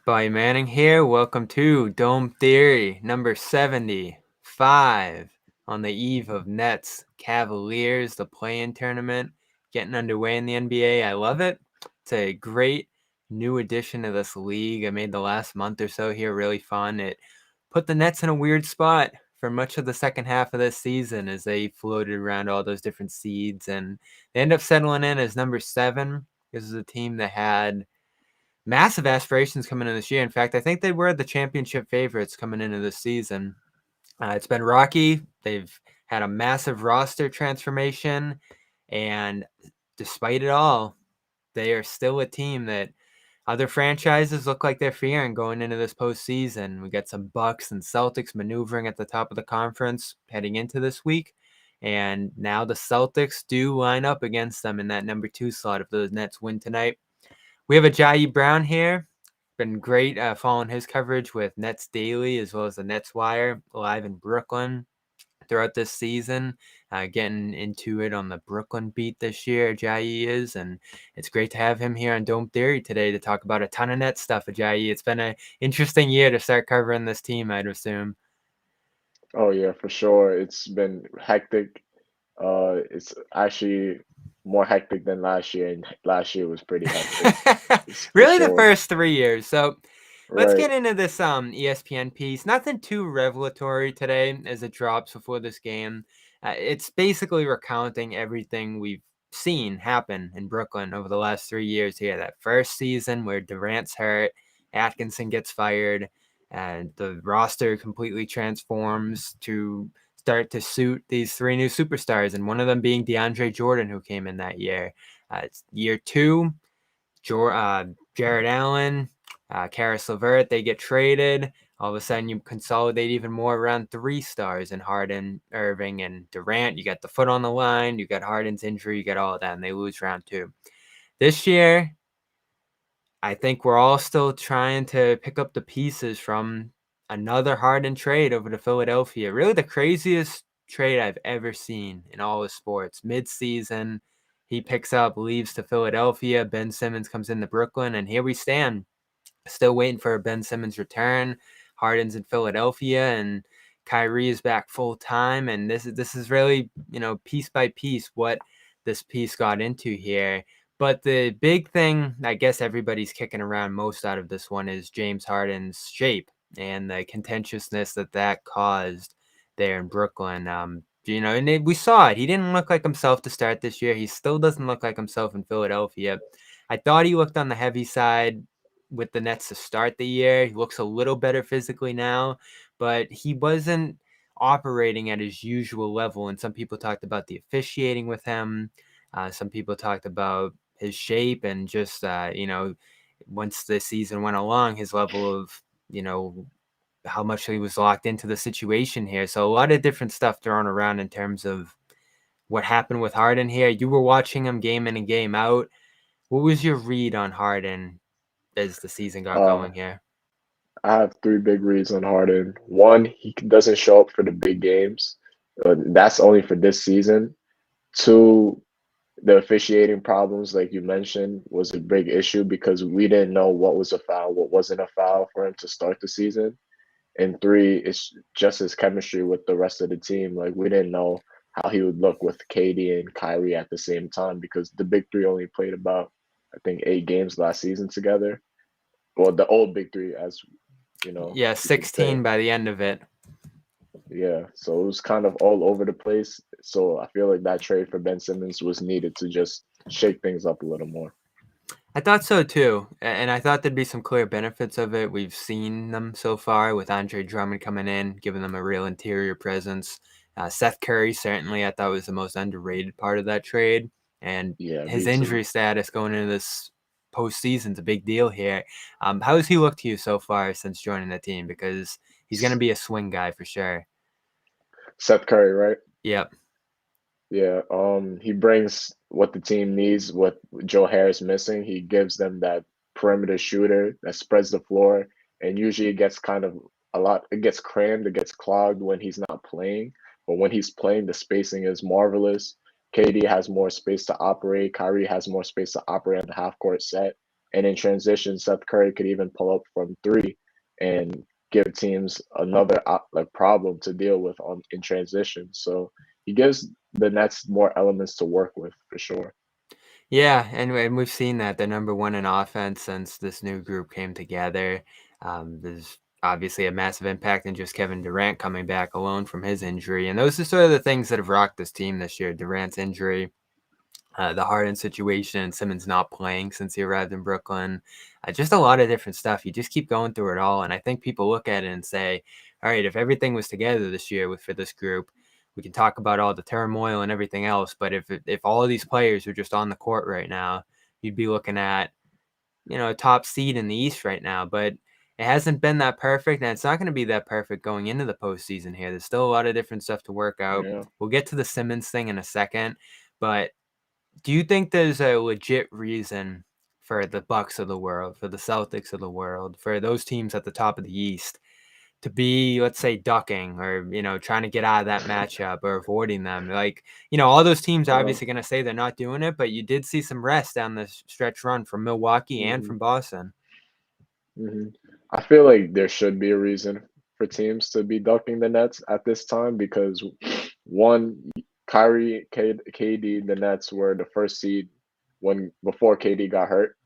By Manning here. Welcome to Dome Theory number 75 on the eve of Nets Cavaliers, the play-in tournament getting underway in the NBA. I love it. It's a great new addition to this league. I made the last month or so here really fun. It put the Nets in a weird spot for much of the second half of this season as they floated around all those different seeds, and they end up settling in as number 7. This is a team that had massive aspirations coming in this year. In fact, I think they were the championship favorites coming into this season. It's been rocky. They've had a massive roster transformation, and despite it all, they are still a team that other franchises look like they're fearing going into this postseason. We got some Bucks and Celtics maneuvering at the top of the conference heading into this week, and now the Celtics do line up against them in that number 2 slot if the Nets win tonight. We have Ajayi Browne here. Been great following his coverage with Nets Daily as well as the Nets Wire live in Brooklyn throughout this season. Getting into it on the Brooklyn beat this year, Ajayi is, and it's great to have him here on Dome Theory today to talk about a ton of Nets stuff, Ajayi. It's been an interesting year to start covering this team, I'd assume. Oh yeah, for sure. It's been hectic. It's actually more hectic than last year, and last year was pretty hectic. It's for Really the sure. first 3 years. So let's Right. get into this ESPN piece. Nothing too revelatory today as it drops before this game. It's basically recounting everything we've seen happen in Brooklyn over the last 3 years here. That first season where Durant's hurt, Atkinson gets fired, and the roster completely transforms to start to suit these 3 new superstars, and one of them being DeAndre Jordan, who came in that year. It's year 2. Jared Allen, Karis LeVert, they get traded. All of a sudden, you consolidate even more around 3 stars in Harden, Irving, and Durant. You got the foot on the line. You got Harden's injury. You got all of that, and they lose round 2. This year, I think we're all still trying to pick up the pieces from another Harden trade over to Philadelphia. Really the craziest trade I've ever seen in all of sports. Mid-season, he picks up, leaves to Philadelphia. Ben Simmons comes into Brooklyn, and here we stand. Still waiting for Ben Simmons' return. Harden's in Philadelphia, and Kyrie is back full time. And this is really, piece by piece what this piece got into here. But the big thing, I guess everybody's kicking around most out of this one is James Harden's shape and the contentiousness that caused there in Brooklyn. We saw it. He didn't look like himself to start this year. He still doesn't look like himself in Philadelphia. I thought he looked on the heavy side with the Nets to start the year. He looks a little better physically now, but he wasn't operating at his usual level. And some people talked about the officiating with him. Some people talked about his shape and just, once the season went along, his level of, how much he was locked into the situation here. So a lot of different stuff thrown around in terms of what happened with Harden here. You were watching him game in and game out. What was your read on Harden as the season got Uh, going here? I have three big reads on Harden. One, he doesn't show up for the big games. That's only for this season. Two, the officiating problems, like you mentioned, was a big issue because we didn't know what was a foul, what wasn't a foul for him to start the season. And three, it's just his chemistry with the rest of the team. Like we didn't know how he would look with KD and Kyrie at the same time because the big three only played about, I think, 8 games last season together. Well, the old big three, as Yeah, you could say. 16 by the end of it. Yeah, so it was kind of all over the place. So I feel like that trade for Ben Simmons was needed to just shake things up a little more. I thought so too, and I thought there'd be some clear benefits of it. We've seen them so far with Andre Drummond coming in, giving them a real interior presence. Seth Curry certainly I thought was the most underrated part of that trade, and Yeah, his me too. injury status going into this postseason's a big deal here. How has he looked to you so far since joining the team? Because he's going to be a swing guy for sure. Seth Curry, right? Yep. Yeah, he brings what the team needs, what Joe Harris missing. He gives them that perimeter shooter that spreads the floor, and usually it gets kind of a lot. It gets crammed, it gets clogged when he's not playing. But when he's playing, the spacing is marvelous. KD has more space to operate. Kyrie has more space to operate on the half court set, And in transition, Seth Curry could even pull up from three and give teams another like problem to deal with in transition. So he gives the Nets more elements to work with for sure. Yeah, and we've seen that they're number one in offense since this new group came together. There's obviously a massive impact in just Kevin Durant coming back alone from his injury, and those are sort of the things that have rocked this team this year. Durant's injury, the Harden situation, Simmons not playing since he arrived in Brooklyn, just a lot of different stuff. You just keep going through it all, and I think people look at it and say, all right, if everything was together this year for this group, we can talk about all the turmoil and everything else, but if all of these players are just on the court right now, you'd be looking at, a top seed in the East right now, but it hasn't been that perfect, and it's not going to be that perfect going into the postseason here. There's still a lot of different stuff to work out. Yeah. We'll get to the Simmons thing in a second, but do you think there's a legit reason for the Bucks of the world, for the Celtics of the world, for those teams at the top of the East to be, let's say, ducking or, trying to get out of that matchup or avoiding them? Like, all those teams are Well, obviously going to say they're not doing it, but you did see some rest down the stretch run from Milwaukee and mhm, from Boston. mhm. I feel like there should be a reason for teams to be ducking the Nets at this time because one, Kyrie, KD, the Nets were the first seed when before KD got hurt.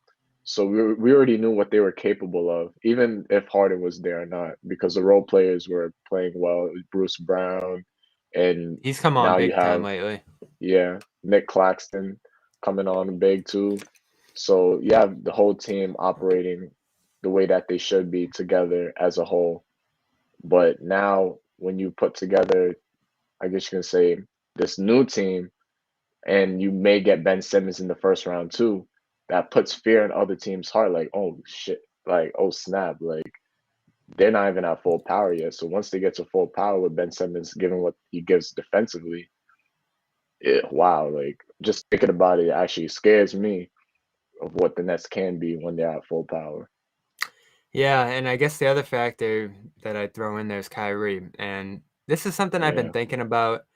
So we already knew what they were capable of, even if Harden was there or not, because the role players were playing well. Bruce Brown, and He's come on now you big time have, lately. yeah, Nick Claxton coming on big too. So you have the whole team operating the way that they should be together as a whole. But now when you put together, I guess you can say, this new team, and you may get Ben Simmons in the first round too, that puts fear in other teams' heart. Like, oh shit, like, oh snap, like they're not even at full power yet. So once they get to full power with Ben Simmons giving what he gives defensively, wow, like just thinking about it actually scares me of what the Nets can be when they're at full power. Yeah, and I guess the other factor that I throw in there is Kyrie, and this is something I've been Yeah. thinking about.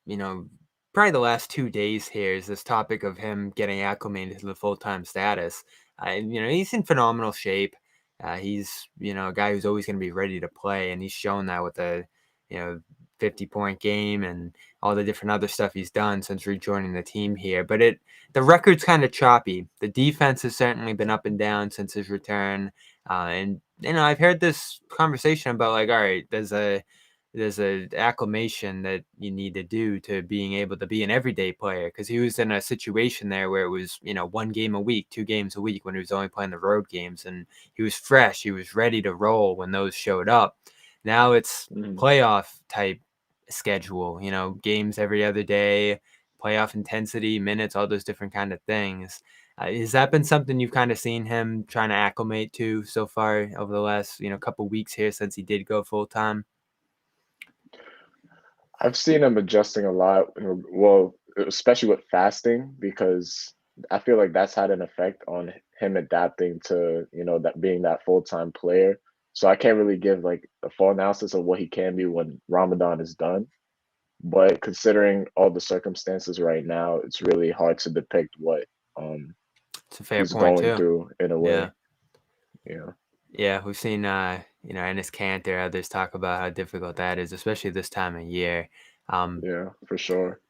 You know, probably the last 2 days here is this topic of him getting acclimated to the full time status. He's in phenomenal shape. He's a guy who's always going to be ready to play, and he's shown that with a you know 50-point game and all the different other stuff he's done since rejoining the team here. But the record's kind of choppy. The defense has certainly been up and down since his return. And I've heard this conversation about like, all right, there's a acclimation that you need to do to being able to be an everyday player because he was in a situation there where it was one game a week, 2 games a week when he was only playing the road games, and he was fresh, he was ready to roll when those showed up. Now it's Mhm. playoff type schedule, games every other day, playoff intensity, minutes, all those different kind of things. Has that been something you've kind of seen him trying to acclimate to so far over the last, couple weeks here since he did go full time? I've seen him adjusting a lot, well, especially with fasting, because I feel like that's had an effect on him adapting to, that being that full-time player. So I can't really give like a full analysis of what he can be when Ramadan is done. But considering all the circumstances right now, it's really hard to depict what um It's a fair he's point going too. through in a Yeah. way. Yeah. Yeah, we've seen Ennis Cantor, others talk about how difficult that is, especially this time of year. Um, Yeah, for sure.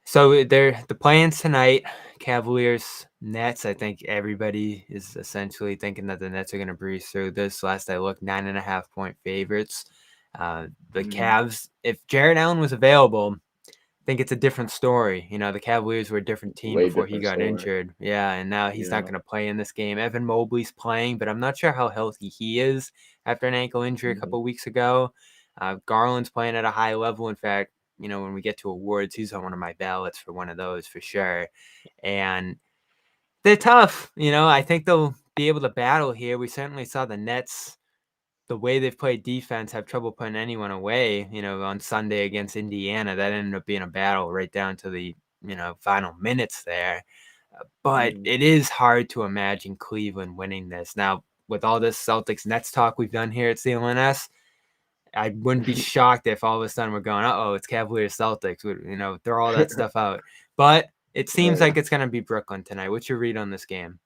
So they're the plans tonight, Cavaliers, Nets. I think everybody is essentially thinking that the Nets are going to breeze through this. Last I looked, 9.5 point favorites. The Mhm. Cavs, if Jared Allen was available, I think it's a different story. The Cavaliers were a different team Way before he different got story. injured. Yeah, and now he's not Yeah. going to play in this game. Evan Mobley's playing, but I'm not sure how healthy he is after an ankle injury a Mhm. couple weeks ago. Garland's playing at a high level. In fact, when we get to awards, he's on one of my ballots for one of those for sure. And they're tough. I think they'll be able to battle here. We certainly saw the Nets, the way they've played defense, have trouble putting anyone away. On Sunday against Indiana, that ended up being a battle right down to the final minutes there. But Mhm. it is hard to imagine Cleveland winning this. Now, with all this Celtics Nets talk we've done here at CLNS, I wouldn't be shocked if all of a sudden we're going, uh-oh, it's Cavaliers Celtics. Throw all that stuff out. But it seems Yeah. like it's going to be Brooklyn tonight. What's your read on this game?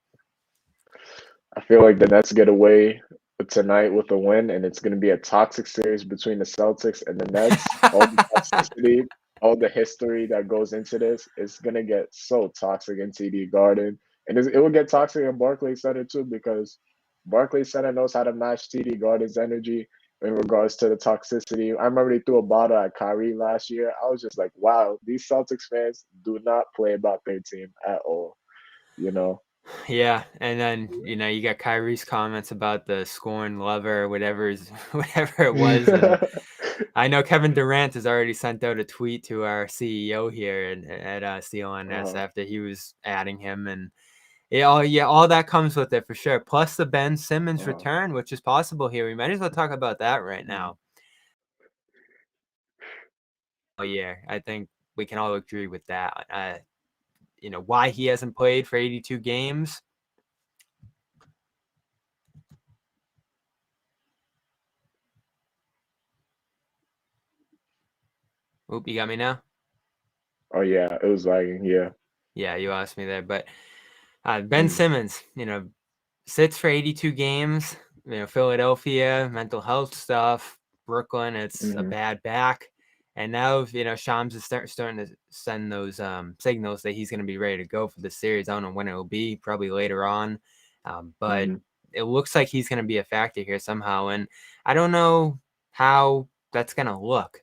I feel like the Nets get away tonight with a win, and it's going to be a toxic series between the Celtics and the Nets. All the toxicity, all the history that goes into this, it's going to get so toxic in TD Garden. And it will get toxic in Barclays Center too, because Barclays Center knows how to match TD Garden's energy in regards to the toxicity. I remember they threw a bottle at Kyrie last year. I was just like, wow, these Celtics fans do not play about their team at all, you know? Yeah, and then you got Kyrie's comments about the scorn lover, whatever it was, and I know Kevin Durant has already sent out a tweet to our CEO here at CLNS uh, after he was adding him, and all that comes with it for sure. Plus the Ben Simmons uh, return, which is possible here. We might as well talk about that right mm, now. Oh yeah, I think we can all agree with that. Why he hasn't played for 82 games. Oop, you got me now? oh yeah, it was lagging. Yeah. Yeah, you asked me there, but Ben Mm, Simmons, sits for 82 games. Philadelphia, mental health stuff. Brooklyn, it's a hmm bad back. And now, Shams is starting to send those signals that he's going to be ready to go for the series. I don't know when it will be, probably later on. But hmm it looks like he's going to be a factor here somehow. And I don't know how that's going to look.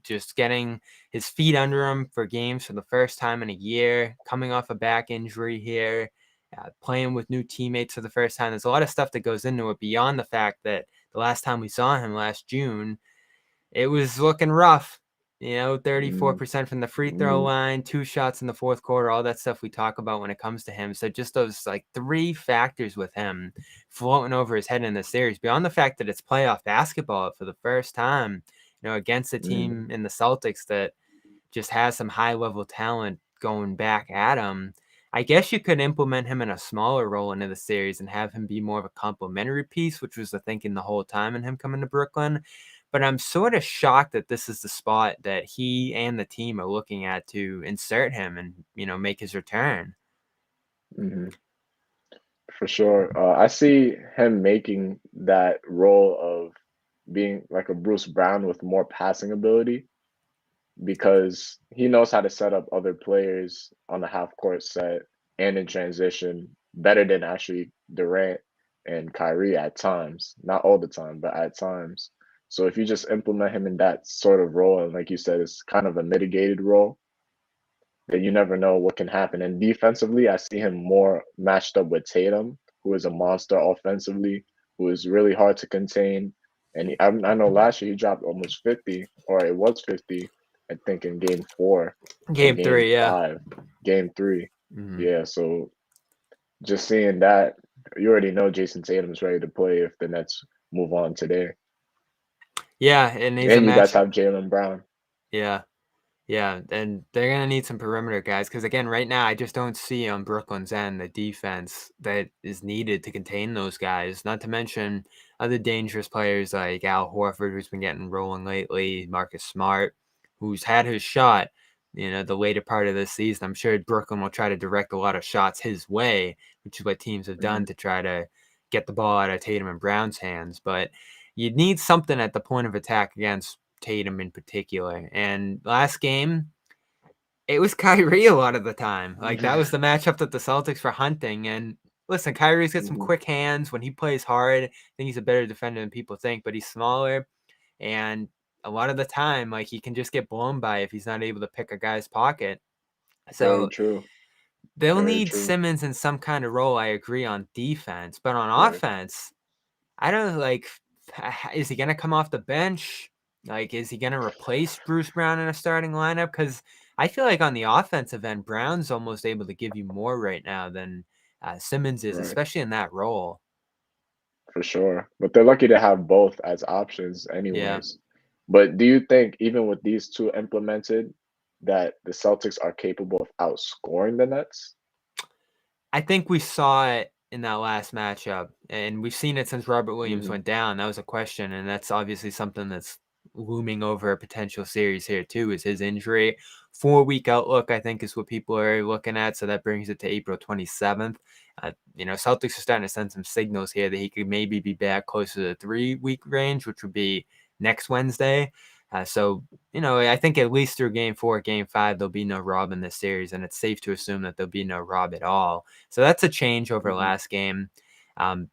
Just getting his feet under him for games for the first time in a year, coming off a back injury here, playing with new teammates for the first time. There's a lot of stuff that goes into it beyond the fact that the last time we saw him last June, it was looking rough. 34% from the free throw hmm line, 2 shots in the fourth quarter, all that stuff we talk about when it comes to him. So just those like 3 factors with him floating over his head in the series, beyond the fact that it's playoff basketball for the first time, against a hmm team in the Celtics that just has some high level talent going back at him. I guess you could implement him in a smaller role into the series and have him be more of a complementary piece, which was the thinking the whole time in him coming to Brooklyn. But I'm sort of shocked that this is the spot that he and the team are looking at to insert him and, make his return. hmm For sure. I see him making that role of being like a Bruce Brown with more passing ability because he knows how to set up other players on the half court set and in transition better than actually Durant and Kyrie at times. Not all the time, but at times. So if you just implement him in that sort of role, and like you said, it's kind of a mitigated role, then you never know what can happen. And defensively, I see him more matched up with Tatum, who is a monster offensively, who is really hard to contain. And I know last year he dropped almost 50, or it was 50, I think, in game four or Game game three, yeah. five, game three. Mhm. Yeah, so just seeing that, you already know Jason Tatum's ready to play if the Nets move on today. Yeah, and he's a And you guys match. have Jalen Brown. Yeah. Yeah, and they're gonna need some perimeter guys because again, right now I just don't see on Brooklyn's end the defense that is needed to contain those guys. Not to mention other dangerous players like Al Horford, who's been getting rolling lately, Marcus Smart, who's had his shot. The later part of this season, I'm sure Brooklyn will try to direct a lot of shots his way, which is what teams have done hmm to try to get the ball out of Tatum and Brown's hands. But you need something at the point of attack against Tatum in particular. And last game, it was Kyrie a lot of the time. Like that was the matchup that the Celtics were hunting. And listen, Kyrie's got some hmm quick hands when he plays hard. I think he's a better defender than people think, but he's smaller. And a lot of the time, like he can just get blown by if he's not able to pick a guy's pocket. Very So true. they'll Very need true. Simmons in some kind of role. I agree on defense, but on Right. offense, I don't like. Is he gonna come off the bench? Like, is he gonna replace Bruce Brown in a starting lineup? Because I feel like on the offensive end, Brown's almost able to give you more right now than Simmons is, Right. especially in that role. For sure. But they're lucky to have both as options Yeah, anyways. But do you think even with these two implemented that the Celtics are capable of outscoring the Nets? I think we saw it in that last matchup, and we've seen it since Robert Williams hmm went down. That was a question, and that's obviously something that's looming over a potential series here too is his injury. 4-week outlook, I think, is what people are looking at. So that brings it to April 27th. Celtics are starting to send some signals here that he could maybe be back closer to the 3-week range, which would be next Wednesday. I think at least through game 4, game 5, there'll be no Rob in this series, and it's safe to assume that there'll be no Rob at all. So that's a change over last game.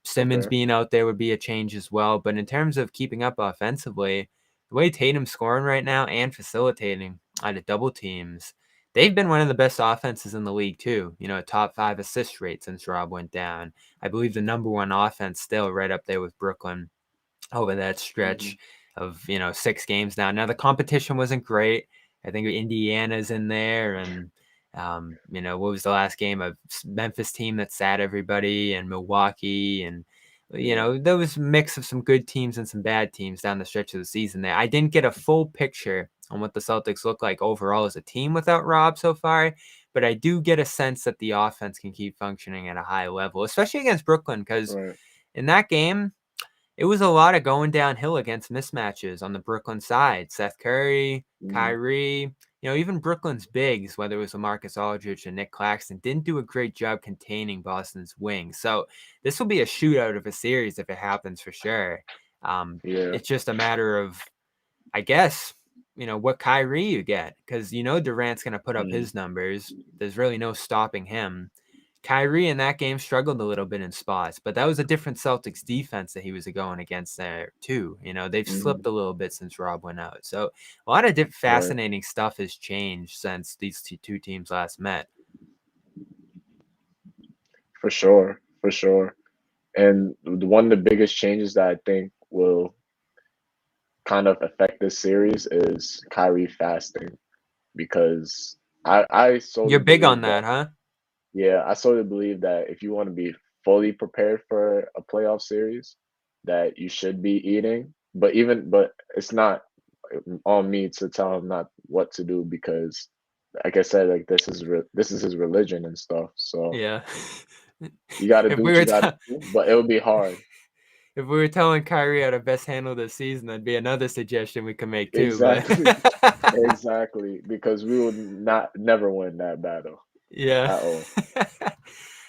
Simmons Okay. being out there would be a change as well. But in terms of keeping up offensively, the way Tatum's scoring right now and facilitating out of double teams, they've been one of the best offenses in the league too. A top 5 assist rate since Rob went down. I believe the number 1 offense still right up there with Brooklyn over that stretch of 6 games now. Now the competition wasn't great. I think Indiana's in there, and what was the last game? A Memphis team that sat everybody, and Milwaukee, and there was a mix of some good teams and some bad teams down the stretch of the season there. I didn't get a full picture on what the Celtics look like overall as a team without Rob so far, but I do get a sense that the offense can keep functioning at a high level, especially against Brooklyn, because Right. in that game, it was a lot of going downhill against mismatches on the Brooklyn side. Seth Curry, Mm, Kyrie, even Brooklyn's bigs, whether it was LaMarcus Aldridge and Nick Claxton, didn't do a great job containing Boston's wings. So this will be a shootout of a series if it happens for sure. yeah. It's just a matter of, I guess, what Kyrie you get, because Durant's going to put up Mm, his numbers. There's really no stopping him. Kyrie in that game struggled a little bit in spots, but that was a different Celtics defense that he was going against there too. They've mm, slipped a little bit since Rob went out. So a lot of right. fascinating stuff has changed since these two teams last met. For sure. For sure. And one of the biggest changes that I think will kind of affect this series is Kyrie fasting because I solely You're big on believe that that, huh? yeah, I solely believe that if you want to be fully prepared for a playoff series, that you should be eating. But it's not on me to tell him not what to do because, like I said, like this is his religion and stuff. So Yeah. you got to if do we what were you got to t- do, but it'll be hard. if we were telling Kyrie how to best handle this season, that'd be another suggestion we could make too. But Exactly, exactly, because we would not never win that battle yeah. at all.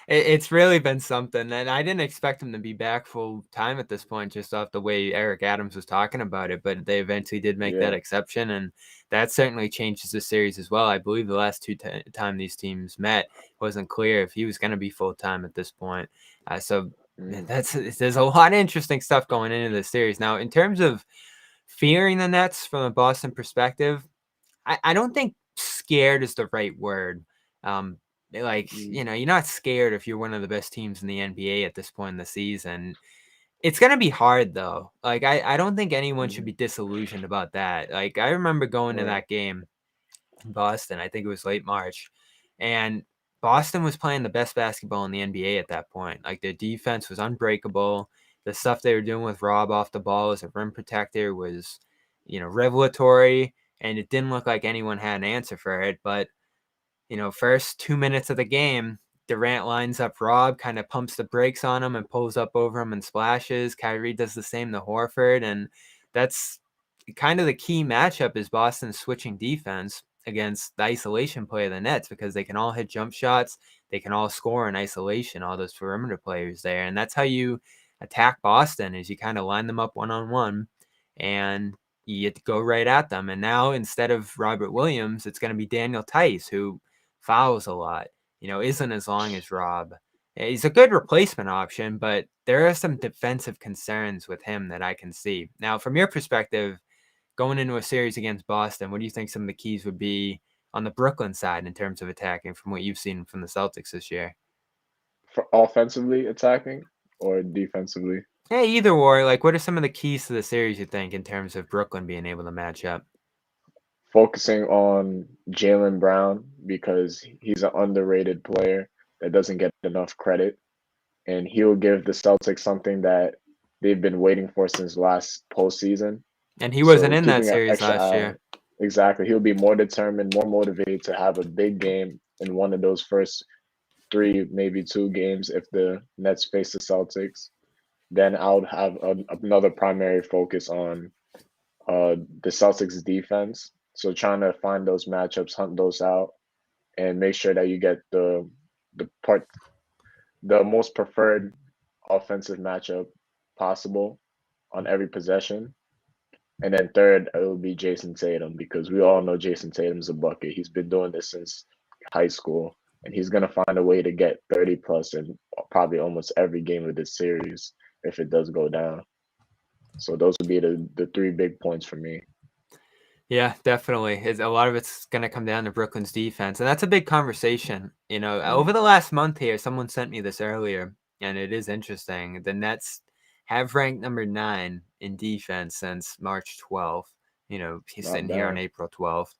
It's really been something, and I didn't expect him to be back full time at this point, just off the way Eric Adams was talking about it. But they eventually did make that Yeah. exception, and that certainly changes the series as well. I believe the last time these teams met, it wasn't clear if he was going to be full time at this point. So Mm, there's a lot of interesting stuff going into this series. Now, in terms of fearing the Nets from a Boston perspective, I don't think scared is the right word. Um, mm, you're not scared if you're one of the best teams in the NBA at this point in the season. It's gonna be hard though. I don't think anyone should mm, be disillusioned about that. Like I remember going to right. that game in Boston. I think it was late March, and Boston was playing the best basketball in the NBA at that point. Like their defense was unbreakable. The stuff they were doing with Rob off the ball as a rim protector was, revelatory, and it didn't look like anyone had an answer for it. But first 2 minutes of the game, Durant lines up Rob, kind of pumps the brakes on him and pulls up over him and splashes. Kyrie does the same to Horford, and that's kind of the key matchup is Boston switching defense against the isolation play of the Nets because they can all hit jump shots, they can all score in isolation, all those perimeter players there, and that's how you attack Boston is you kind of line them up one-on-one and you go right at them. And now instead of Robert Williams, it's going to be Daniel Tice, who fouls a lot, isn't as long as Rob. He's a good replacement option, but there are some defensive concerns with him that I can see. Now, from your perspective, going into a series against Boston, what do you think some of the keys would be on the Brooklyn side in terms of attacking from what you've seen from the Celtics this year? For offensively attacking or defensively? Hey, either or, what are some of the keys to the series you think in terms of Brooklyn being able to match up? Focusing on Jalen Brown because he's an underrated player that doesn't get enough credit, and he'll give the Celtics something that they've been waiting for since last postseason. And he wasn't So in that keeping an series extra last eye, year. exactly, he'll be more determined, more motivated to have a big game in one of those first three, maybe two games if the Nets face the Celtics. Then I would have another primary focus on the Celtics defense. So trying to find those matchups, hunt those out, and make sure that you get the part the most preferred offensive matchup possible on every possession. And then third, it will be Jason Tatum because we all know Jason Tatum's a bucket. He's been doing this since high school, and he's gonna find a way to get 30 plus in probably almost every game of this series if it does go down. So those would be the three big points for me. Yeah, definitely. A lot of it's going to come down to Brooklyn's defense, and that's a big conversation. Mm, Over the last month here, someone sent me this earlier, and it is interesting. The Nets have ranked number 9 in defense since March 12th. He's not sitting here on bad. April 12th.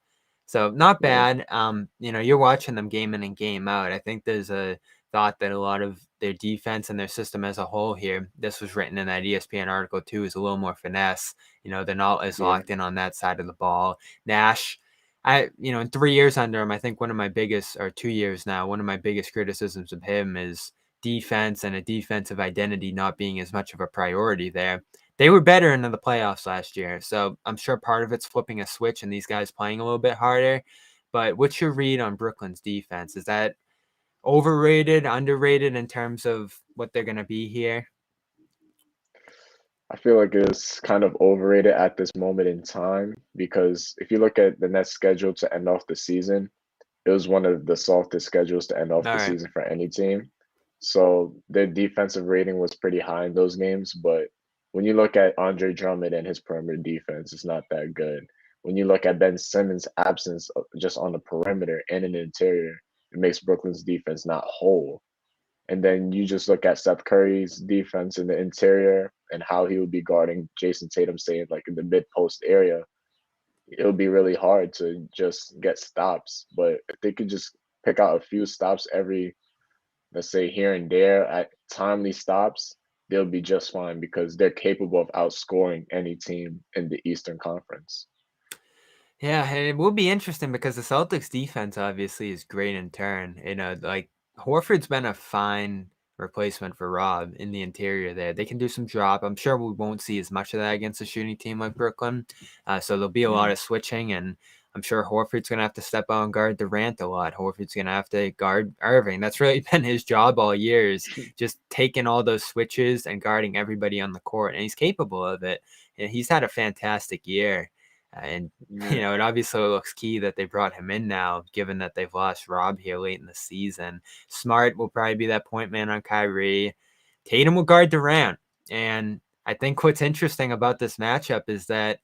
So not Yeah, bad. You're watching them game in and game out. I think there's a thought that a lot of their defense and their system as a whole here, this was written in that ESPN article too, is a little more finesse. They're not as yeah. locked in on that side of the ball. Nash, in 3 years under him, I think one of my biggest, or 2 years now, one of my biggest criticisms of him is defense and a defensive identity not being as much of a priority there. They were better into the playoffs last year, so I'm sure part of it's flipping a switch and these guys playing a little bit harder. But what's your read on Brooklyn's defense? Is that overrated, underrated in terms of what they're going to be here? I feel like it's kind of overrated at this moment in time because if you look at the Nets schedule to end off the season, it was one of the softest schedules to end off All the right. season for any team. So their defensive rating was pretty high in those games. But when you look at Andre Drummond and his perimeter defense, it's not that good. When you look at Ben Simmons' absence just on the perimeter and in the interior, it makes Brooklyn's defense not whole. And then you just look at Seth Curry's defense in the interior and how he would be guarding Jason Tatum, saying like in the mid post area. It would be really hard to just get stops. But if they could just pick out a few stops every, let's say here and there at timely stops, they'll be just fine because they're capable of outscoring any team in the Eastern Conference. Yeah, and it will be interesting because the Celtics defense obviously is great in turn. Like Horford's been a fine replacement for Rob in the interior there. They can do some drop. I'm sure we won't see as much of that against a shooting team like Brooklyn. So there'll be a lot Mm, of switching, and I'm sure Horford's going to have to step out and guard Durant a lot. Horford's going to have to guard Irving. That's really been his job all year, is just taking all those switches and guarding everybody on the court, and he's capable of it. And he's had a fantastic year. And yeah, it obviously looks key that they brought him in now, given that they've lost Rob here late in the season. Smart will probably be that point man on Kyrie. Tatum will guard Durant. And I think what's interesting about this matchup is that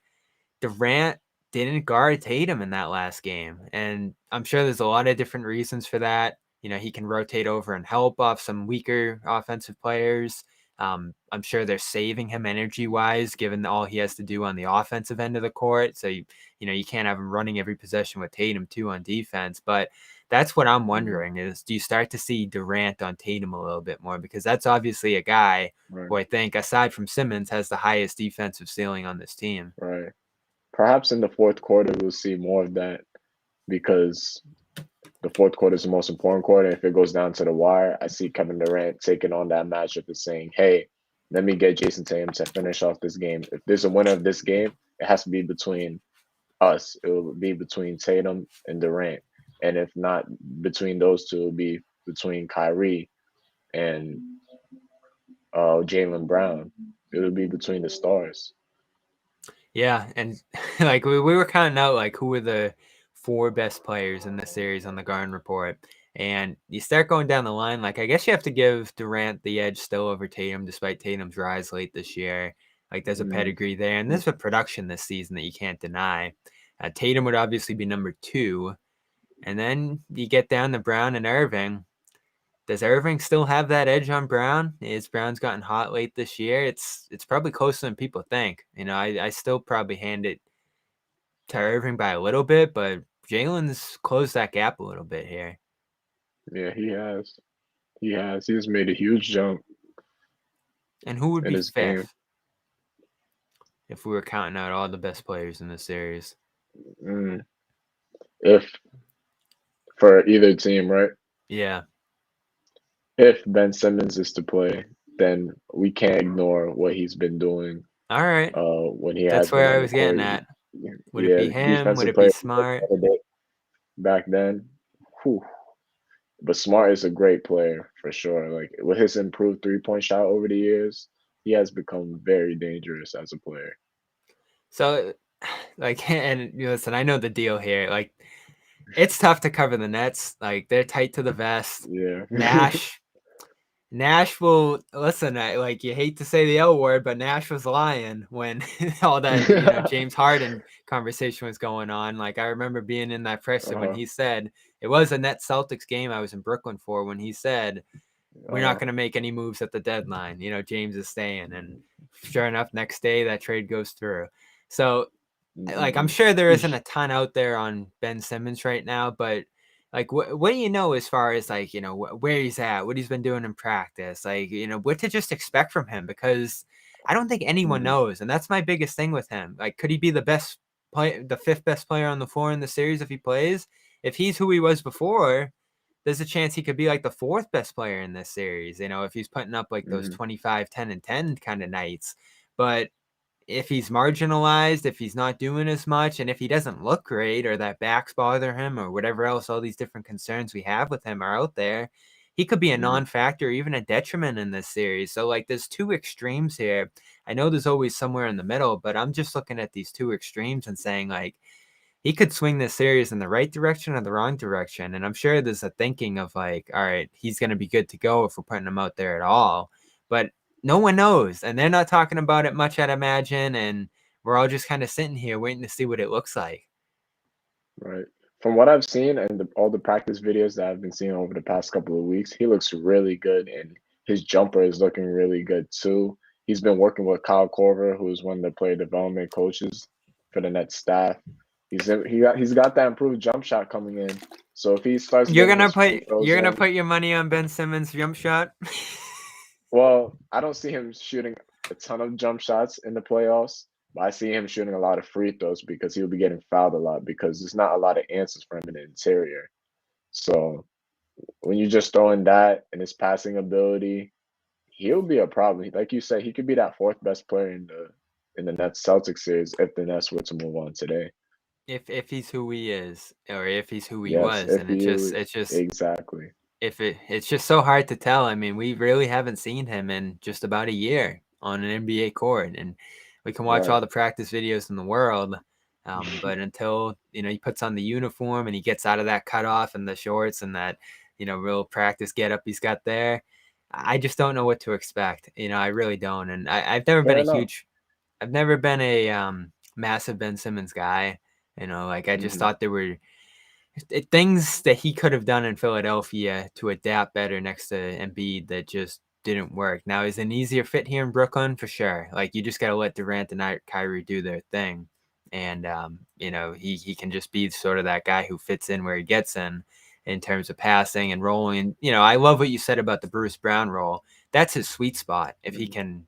Durant didn't guard Tatum in that last game. And I'm sure there's a lot of different reasons for that. He can rotate over and help off some weaker offensive players. I'm sure they're saving him energy wise, given all he has to do on the offensive end of the court. So, you can't have him running every possession with Tatum too on defense. But that's what I'm mm, wondering is, do you start to see Durant on Tatum a little bit more? Because that's obviously a guy right, who I think, aside from Simmons, has the highest defensive ceiling on this team. right. Perhaps in the fourth quarter, we'll see more of that because the fourth quarter is the most important quarter. If it goes down to the wire, I see Kevin Durant taking on that matchup and saying, "Hey, let me get Jason Tatum to finish off this game. If there's a winner of this game, it has to be between us. It will be between Tatum and Durant, and if not between those two, it will be between Kyrie and Jalen Brown. It will be between the stars." Yeah, and like we were counting out like who were the 4 best players in the series on the Garden Report, and you start going down the line. Like I guess you have to give Durant the edge still over Tatum, despite Tatum's rise late this year. Like there's a Mm, pedigree there, and there's a production this season that you can't deny. Tatum would obviously be number 2, and then you get down to Brown and Irving. Does Irving still have that edge on Brown? Is Brown's gotten hot late this year? It's probably closer than people think. I still probably hand it to Irving by a little bit, but Jalen's closed that gap a little bit here. yeah, he has. He has. He has made a huge jump And who would in be his game. 5th if we were counting out all the best players in the series? Mm. If for either team, right? Yeah. If Ben Simmons is to play, then we can't ignore what he's been doing All right. when he That's has been where I on the was getting court. at. Would it Yeah, be him? Would defensive it be player of the Smart? candidate back then. Whew. But Smart is a great player for sure. Like with his improved 3-point shot over the years, he has become very dangerous as a player. So, like, and listen, I know the deal here. Like, it's tough to cover the Nets. Like, they're tight to the vest. Yeah. Nash, Nash will listen. Like, you hate to say the L word, but Nash was lying when all that James Harden conversation was going on. Like, I remember being in that presser when Uh-huh. he said it was a Nets Celtics game I was in Brooklyn for when he said we're not Uh-huh. going to make any moves at the deadline. James is staying, and sure enough, next day that trade goes through. So, like, I'm Mm-mm. sure there isn't a ton out there on Ben Simmons right now, but like, what do you know as far as like where he's at, what he's been doing in practice, like what to just expect from him? Because I don't think anyone Mm-mm. knows, and that's my biggest thing with him. Like, could he be the best play, the fifth best player on the floor in the series if he plays? If he's who he was before, there's a chance he could be like the fourth best player in this series, if he's putting up like those Mm-hmm. 25, 10, and 10 kind of nights. But if he's marginalized, if he's not doing as much, and if he doesn't look great or that backs bother him or whatever else, all these different concerns we have with him are out there, he could be a Mm-hmm. non-factor or even a detriment in this series. So like there's two extremes here. I know there's always somewhere in the middle, but I'm just looking at these two extremes and saying like he could swing this series in the right direction or the wrong direction. And I'm sure there's a thinking of like, all right, he's going to be good to go if we're putting him out there at all. But no one knows. And they're not talking about it much, I'd imagine. And we're all just kind of sitting here waiting to see what it looks like. Right. From what I've seen and all the practice videos that I've been seeing over the past couple of weeks, he looks really good, and his jumper is looking really good too. He's been working with Kyle Korver, who's one of the player development coaches for the Nets staff. He's got that improved jump shot coming in. So if he starts You're getting gonna his free put throws you're gonna in, put your money on Ben Simmons' jump shot. well, I don't see him shooting a ton of jump shots in the playoffs, but I see him shooting a lot of free throws because he'll be getting fouled a lot because there's not a lot of answers for him in the interior. So when you just throw in that and his passing ability, he'll be a problem. Like you said, he could be that fourth best player in the Nets Celtics series if the Nets were to move on today. If he's who he is, or if he's who he Yes, was, if and it's just you it's just exactly it's just so hard to tell. I mean, we really haven't seen him in just about a year on an NBA court, and we can watch all right. the practice videos in the world. But until he puts on the uniform and he gets out of that cutoff and the shorts and that real practice get up he's got there, I just don't know what to expect. I really don't. And I've never been Fair a enough. huge, I've never been a massive Ben Simmons guy. Like I just Hmm. thought there were things that he could have done in Philadelphia to adapt better next to Embiid that just didn't work. Now, is an easier fit here in Brooklyn? For sure. Like, you just got to let Durant and Kyrie do their thing. And, he can just be sort of that guy who fits in where he gets in terms of passing and rolling. I love what you said about the Bruce Brown role. That's his sweet spot. If he Hmm. can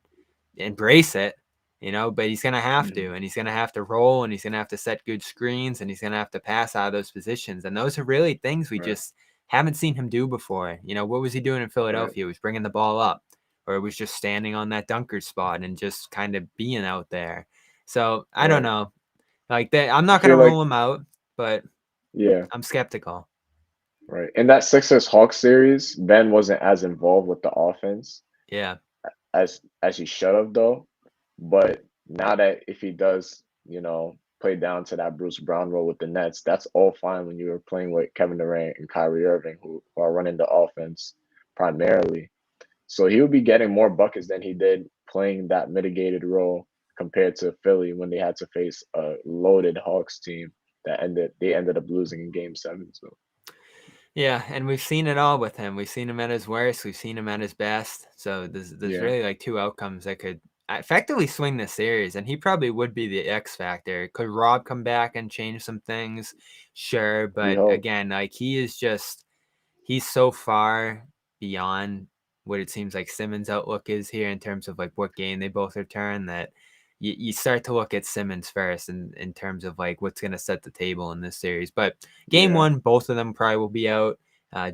embrace it, but he's going to have Hmm. to, and he's going to have to roll, and he's going to have to set good screens, and he's going to have to pass out of those positions. And those are really things we Right. just haven't seen him do before. What was he doing in Right. Philadelphia? He was bringing the ball up, or it was just standing on that dunker spot and just kind of being out there. So I don't Right. know. Like that, I'm I not going to feel like rule him out, but yeah. I'm skeptical. Right. In that Sixers Hawks series, Ben wasn't as involved with the offense Yeah. as he should have though. But now that if he does, play down to that Bruce Brown role with the Nets, that's all fine when you're playing with Kevin Durant and Kyrie Irving, who are running the offense primarily. So he'll be getting more buckets than he did playing that mitigated role compared to Philly when they had to face a loaded Hawks team they ended up losing in game seven. So Yeah, and we've seen it all with him. We've seen him at his worst. We've seen him at his best. So there's yeah, really like two outcomes that could effectively swing the series, and he probably would be the X factor. Could Rob come back and change some things? Sure, we but hope. again, like he's so far beyond what it seems like Simmons' outlook is here in terms of like what game they both return that you start to look at Simmons first in terms of like what's going to set the table in this series. But game Yeah, one, both of them probably will be out.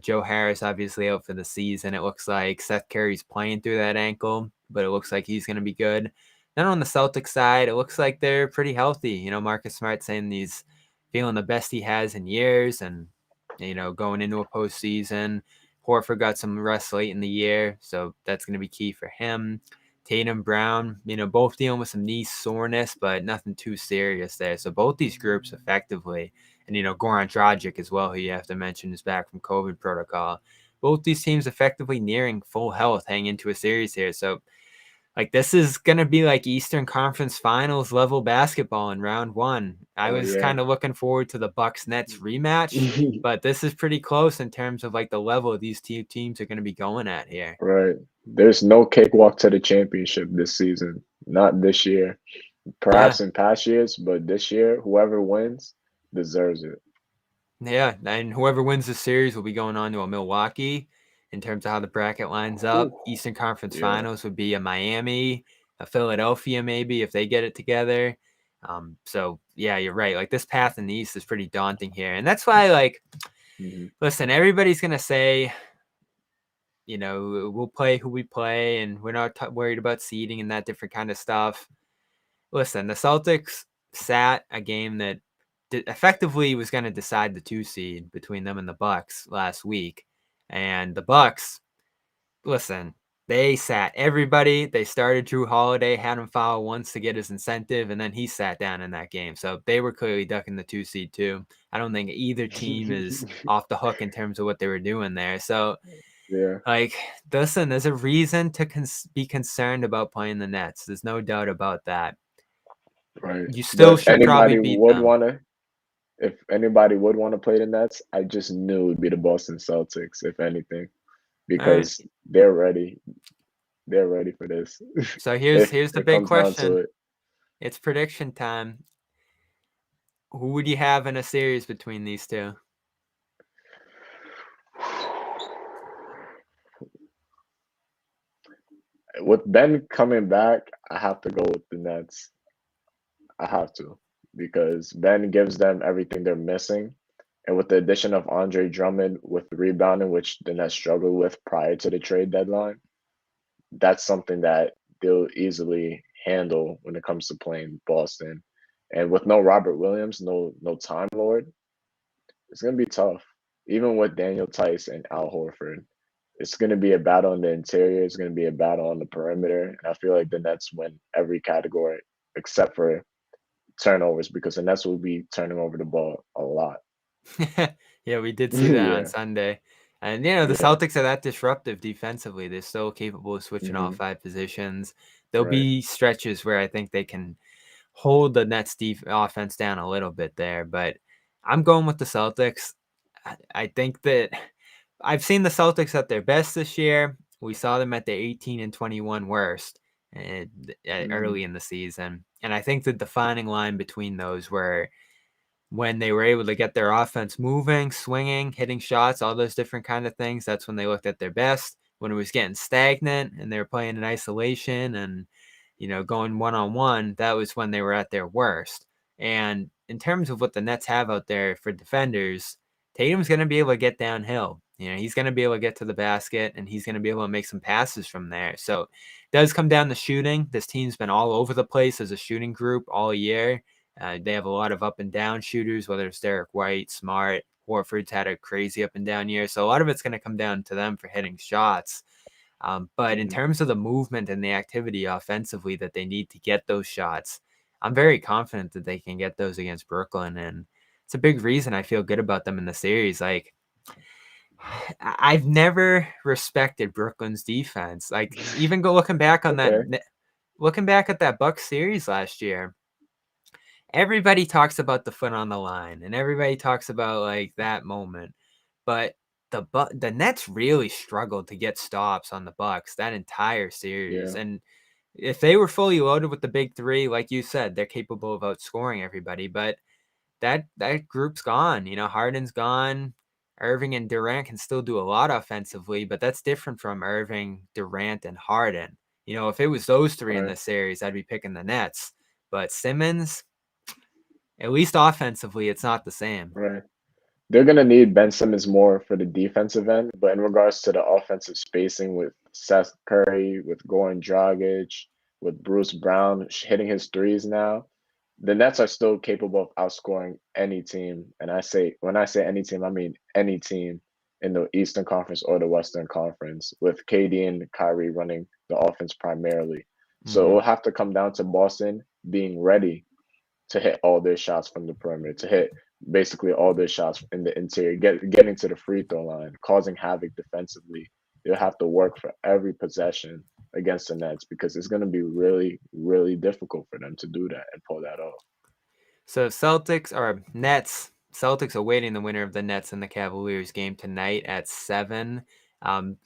Joe Harris obviously out for the season. It looks like Seth Curry's playing through that ankle, but it looks like he's going to be good. Then on the Celtics side, it looks like they're pretty healthy. Marcus Smart saying he's feeling the best he has in years, and going into a postseason. Horford got some rest late in the year, so that's going to be key for him. Tatum, Brown, both dealing with some knee soreness, but nothing too serious there. So both these groups effectively, and Goran Dragic as well, who you have to mention is back from COVID protocol. Both these teams effectively nearing full health heading into a series here. So this is going to be like Eastern Conference Finals level basketball in round one. I Oh was yeah. kind of looking forward to the Bucks-Nets rematch, but this is pretty close in terms of the level these two teams are going to be going at here. Right. There's no cakewalk to the championship this season. Not this year. Yeah, Perhaps in past years, but this year, whoever wins deserves it. yeah, and whoever wins the series will be going on to a Milwaukee in terms of how the bracket lines up. Whew. Eastern Conference Yeah. Finals would be a Miami, a Philadelphia maybe if they get it together. So yeah, you're right. This path in the East is pretty daunting here, and that's why Hmm. listen, everybody's gonna say, we'll play who we play, and we're not worried about seeding and that different kind of stuff. Listen, the Celtics sat a game that effectively was going to decide the 2 seed between them and the Bucks last week, and the Bucks, listen, they sat everybody. They started Drew Holiday, had him foul once to get his incentive, and then he sat down in that game. So they were clearly ducking the 2 seed too. I don't think either team is off the hook in terms of what they were doing there. So Yeah. listen, there's a reason to be concerned about playing the Nets. There's no doubt about that. Right. You still But should probably beat them. if anybody would want to play the Nets, I just knew it would be the Boston Celtics, if anything, All right. because they're ready. They're ready for this. So here's If here's the it big comes down to question. it. It's prediction time. Who would you have in a series between these two? With Ben coming back, I have to go with the Nets. I have to because Ben gives them everything they're missing. And with the addition of Andre Drummond with rebounding, which the Nets struggled with prior to the trade deadline, that's something that they'll easily handle when it comes to playing Boston. And with no Robert Williams, no Time Lord, it's gonna be tough. Even with Daniel Tice and Al Horford, it's gonna be a battle in the interior. It's gonna be a battle on the perimeter. And I feel like the Nets win every category except for turnovers because the Nets will be turning over the ball a lot. Yeah, we did see that on Yeah, Sunday. And the yeah. Celtics are that disruptive defensively. They're so capable of switching all Hmm. 5 positions. There'll Right. be stretches where I think they can hold the Nets offense down a little bit there, but I'm going with the Celtics. I think that I've seen the Celtics at their best this year. We saw them at their 18 and 21 worst Hmm. early in the season. And I think the defining line between those were when they were able to get their offense moving, swinging, hitting shots, all those different kind of things. That's when they looked at their best. When it was getting stagnant and they were playing in isolation and going one-on-one, that was when they were at their worst. And in terms of what the Nets have out there for defenders, Tatum's going to be able to get downhill. He's going to be able to get to the basket and he's going to be able to make some passes from there. So it does come down to shooting. This team's been all over the place as a shooting group all year. They have a lot of up and down shooters, whether it's Derek White, Smart, Horford's had a crazy up and down year. So a lot of it's going to come down to them for hitting shots. But in Hmm. terms of the movement and the activity offensively that they need to get those shots, I'm very confident that they can get those against Brooklyn. And it's a big reason I feel good about them in the series. I've never respected Brooklyn's defense. Even go looking back on Okay. looking back at that Bucks series last year, everybody talks about the foot on the line and everybody talks about that moment, but the Nets really struggled to get stops on the Bucks that entire series. Yeah. And if they were fully loaded with the big three, like you said, they're capable of outscoring everybody. But that group's gone. Harden's gone. Irving and Durant can still do a lot offensively, but that's different from Irving, Durant, and Harden. If it was those three in Right. this series, I'd be picking the Nets. But Simmons, at least offensively, it's not the same. Right. They're gonna need Ben Simmons more for the defensive end, but in regards to the offensive spacing with Seth Curry, with Goran Dragic, with Bruce Brown hitting his threes now, the Nets are still capable of outscoring any team. And when I say any team, I mean any team in the Eastern Conference or the Western Conference, with KD and Kyrie running the offense primarily. So it Mm-hmm. will have to come down to Boston being ready to hit all their shots from the perimeter, to hit basically all their shots in the interior, getting to the free throw line, causing havoc defensively. They'll have to work for every possession against the Nets because it's going to be really, really difficult for them to do that and pull that off. So Celtics awaiting the winner of the Nets and the Cavaliers game tonight at 7.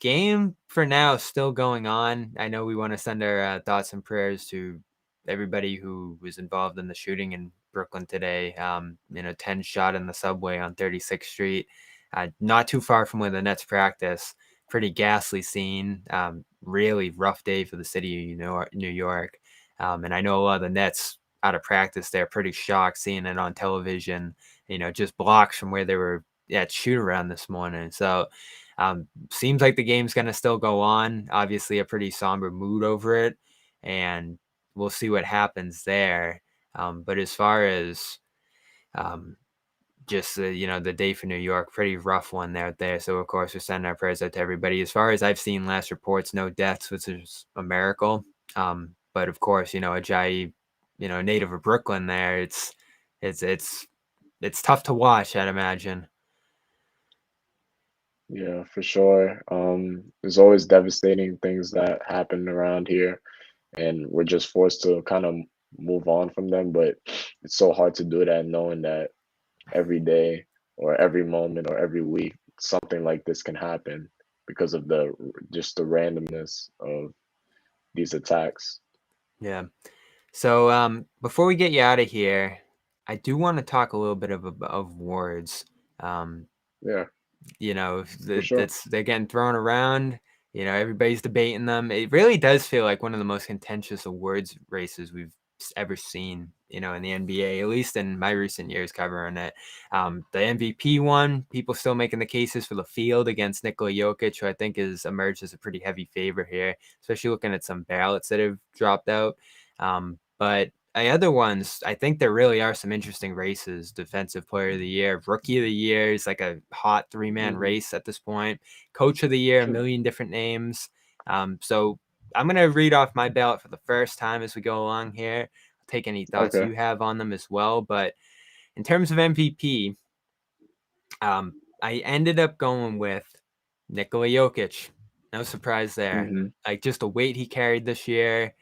Game for now still going on. I know we want to send our thoughts and prayers to everybody who was involved in the shooting in Brooklyn today. 10 shot in the subway on 36th Street, not too far from where the Nets practice. Pretty ghastly scene. Really rough day for the city of New York. And I know a lot of the Nets out of practice, they're pretty shocked seeing it on television, just blocks from where they were at shoot around this morning. So seems like the game's going to still go on. Obviously, a pretty somber mood over it, and we'll see what happens there. But as far as just the day for New York, pretty rough one out there. So of course we're sending our prayers out to everybody. As far as I've seen last reports, no deaths, which is a miracle. But of course, Ajayi, native of Brooklyn, there, it's tough to watch, I'd imagine. Yeah, for sure. There's always devastating things that happen around here, and we're just forced to kind of move on from them. But it's so hard to do that knowing that every day or every moment or every week something like this can happen because of the randomness of these attacks. Yeah. So before we get you out of here, I do want to talk a little bit of words. Um, Yeah, for sure. that's they're getting thrown around. Everybody's debating them. It really does feel like one of the most contentious awards races we've ever seen, in the NBA, at least in my recent years covering it. The MVP one, people still making the cases for the field against Nikola Jokic, who I think has emerged as a pretty heavy favorite here, especially looking at some ballots that have dropped out. But the other ones, I think there really are some interesting races. Defensive Player of the Year, Rookie of the Year is like a hot 3-man Hmm. race at this point. Coach of the Year, a million different names. So I'm going to read off my ballot for the first time as we go along here. I'll take any thoughts Okay. you have on them as well. But in terms of MVP, I ended up going with Nikola Jokic. No surprise there. Hmm. Like just the weight he carried this year.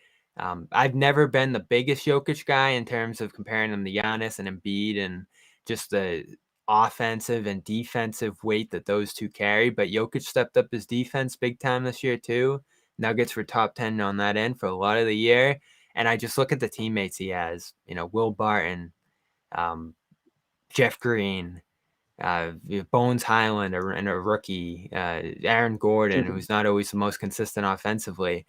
I've never been the biggest Jokic guy in terms of comparing him to Giannis and Embiid and just the offensive and defensive weight that those two carry. But Jokic stepped up his defense big time this year too. Nuggets were top 10 on that end for a lot of the year. And I just look at the teammates he has, Will Barton, um, Jeff Green, Bones Highland and a rookie, Aaron Gordon, who's not always the most consistent offensively.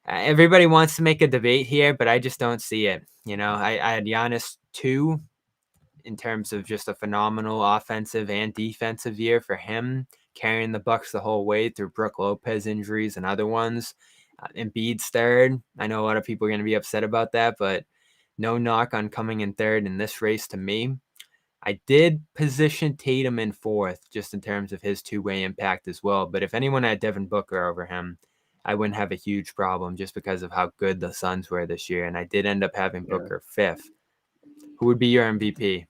Everybody wants to make a debate here, but I just don't see it. I had Giannis 2 in terms of just a phenomenal offensive and defensive year for him, carrying the Bucks the whole way through Brook Lopez injuries and other ones. Embiid's 3rd. I know a lot of people are going to be upset about that, but no knock on coming in 3rd in this race to me. I did position Tatum in 4th just in terms of his two-way impact as well. But if anyone had Devin Booker over him, I wouldn't have a huge problem just because of how good the Suns were this year. And I did end up having Yeah. Booker 5th. Who would be your MVP?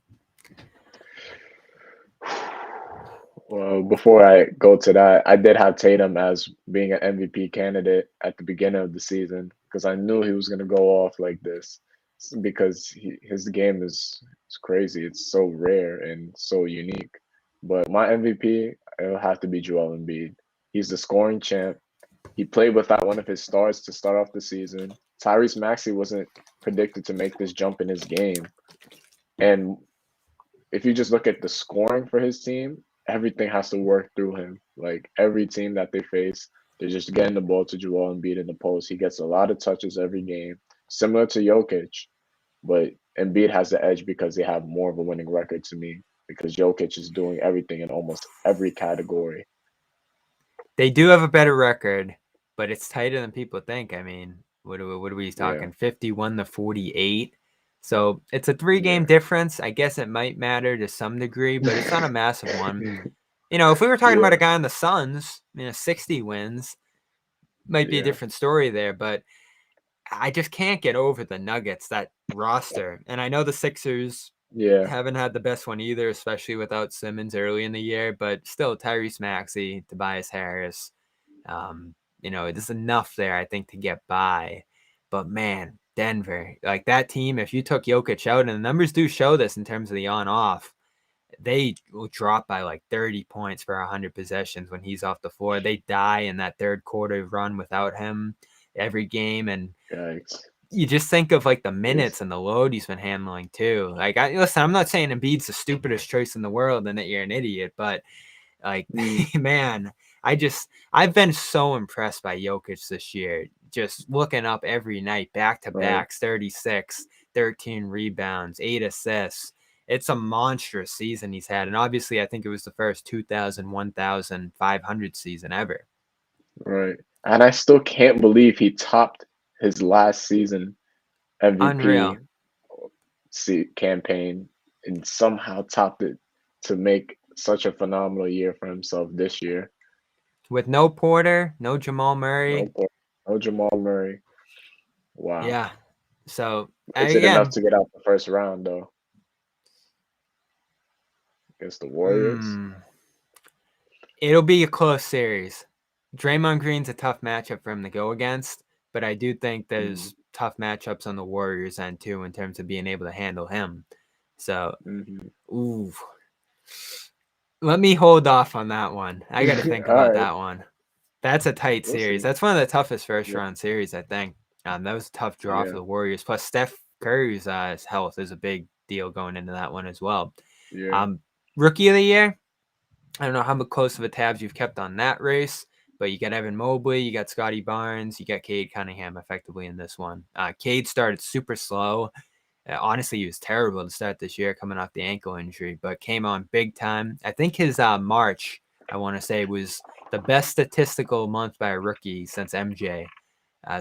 Well, before I go to that, I did have Tatum as being an MVP candidate at the beginning of the season because I knew he was going to go off like this because his game is crazy. It's so rare and so unique. But my MVP, it'll have to be Joel Embiid. He's the scoring champ. He played without one of his stars to start off the season. Tyrese Maxey wasn't predicted to make this jump in his game. And if you just look at the scoring for his team, everything has to work through him. Like every team that they face, they're just getting the ball to Joel Embiid in the post. He gets a lot of touches every game, similar to Jokic, but Embiid has the edge because they have more of a winning record to me because Jokic is doing everything in almost every category. They do have a better record, but it's tighter than people think. I mean, What are we Yeah. talking? 51-48. So it's a 3-game Yeah. difference. I guess it might matter to some degree, but it's not a massive one. If we were talking about Yeah. a guy on the Suns, 60 wins, might be a Yeah. different story there, but I just can't get over the Nuggets, that roster. And I know the Sixers Yeah. haven't had the best one either, especially without Simmons early in the year, but still Tyrese Maxey, Tobias Harris, there's enough there, I think, to get by. But man, Denver, like that team, if you took Jokic out, and the numbers do show this in terms of the on-off, they will drop by like 30 points for 100 possessions when he's off the floor. They die in that third quarter run without him every game. And Yikes. you just think of like the Yes. minutes and the load he's been handling too. Like, listen, I'm not saying Embiid's the stupidest choice in the world and that you're an idiot, but like, Mm. man, I've been so impressed by Jokic this year. Just looking up every night, back to Right. backs, 36, 13 rebounds, 8 assists. It's a monstrous season he's had. And obviously, I think it was the first 2,000, 1,500 season ever. Right. And I still can't believe he topped his last season MVP Unreal. campaign and somehow topped it to make such a phenomenal year for himself this year. With no Porter, no Jamal Murray. No Jamal Murray. Wow. Yeah. So, Is it enough again, to get out the first round though against the Warriors? it'll be a close series. Draymond Green's a tough matchup for him to go against, but I do think Mm-hmm. there's tough matchups on the Warriors end too in terms of being able to handle him. So, Mm-hmm. ooh, let me hold off on that one. I got to think All about right. that one. That's a tight We'll series. see. That's one of the toughest first Yeah. round series, I think. That was a tough draw for Yeah. the Warriors. Plus, Steph Curry's health is a big deal going into that one as well. Yeah. Um, Rookie of the year, I don't know how close of a tabs you've kept on that race, but you got Evan Mobley, you got Scotty Barnes, you got Cade Cunningham effectively in this one. Cade started super slow. Honestly, he was terrible to start this year coming off the ankle injury, but came on big time. I think his March, I want to say, was the best statistical month by a rookie since MJ.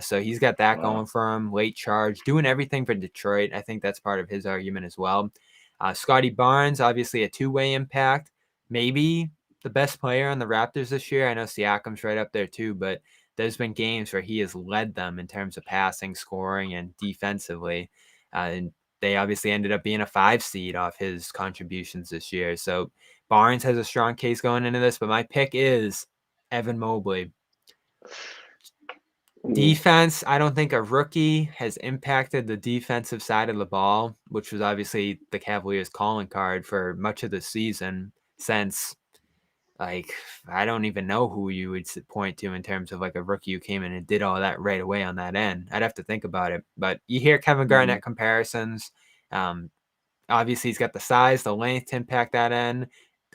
So he's got that Wow. going for him. Late charge, doing everything for Detroit. I think that's part of his argument as well. Scotty Barnes, obviously a two-way impact. Maybe the best player on the Raptors this year. I know Siakam's right up there too, but there's been games where he has led them in terms of passing, scoring, and defensively. And they obviously ended up being a 5 seed off his contributions this year. So Barnes has a strong case going into this, but my pick is Evan Mobley. Ooh. Defense, I don't think a rookie has impacted the defensive side of the ball, which was obviously the Cavaliers' calling card for much of the season since, like, I don't even know who you would point to in terms of like a rookie who came in and did all that right away on that end. I'd have to think about it. But you hear Kevin Mm-hmm. Garnett comparisons. Obviously, he's got the size, the length to impact that end.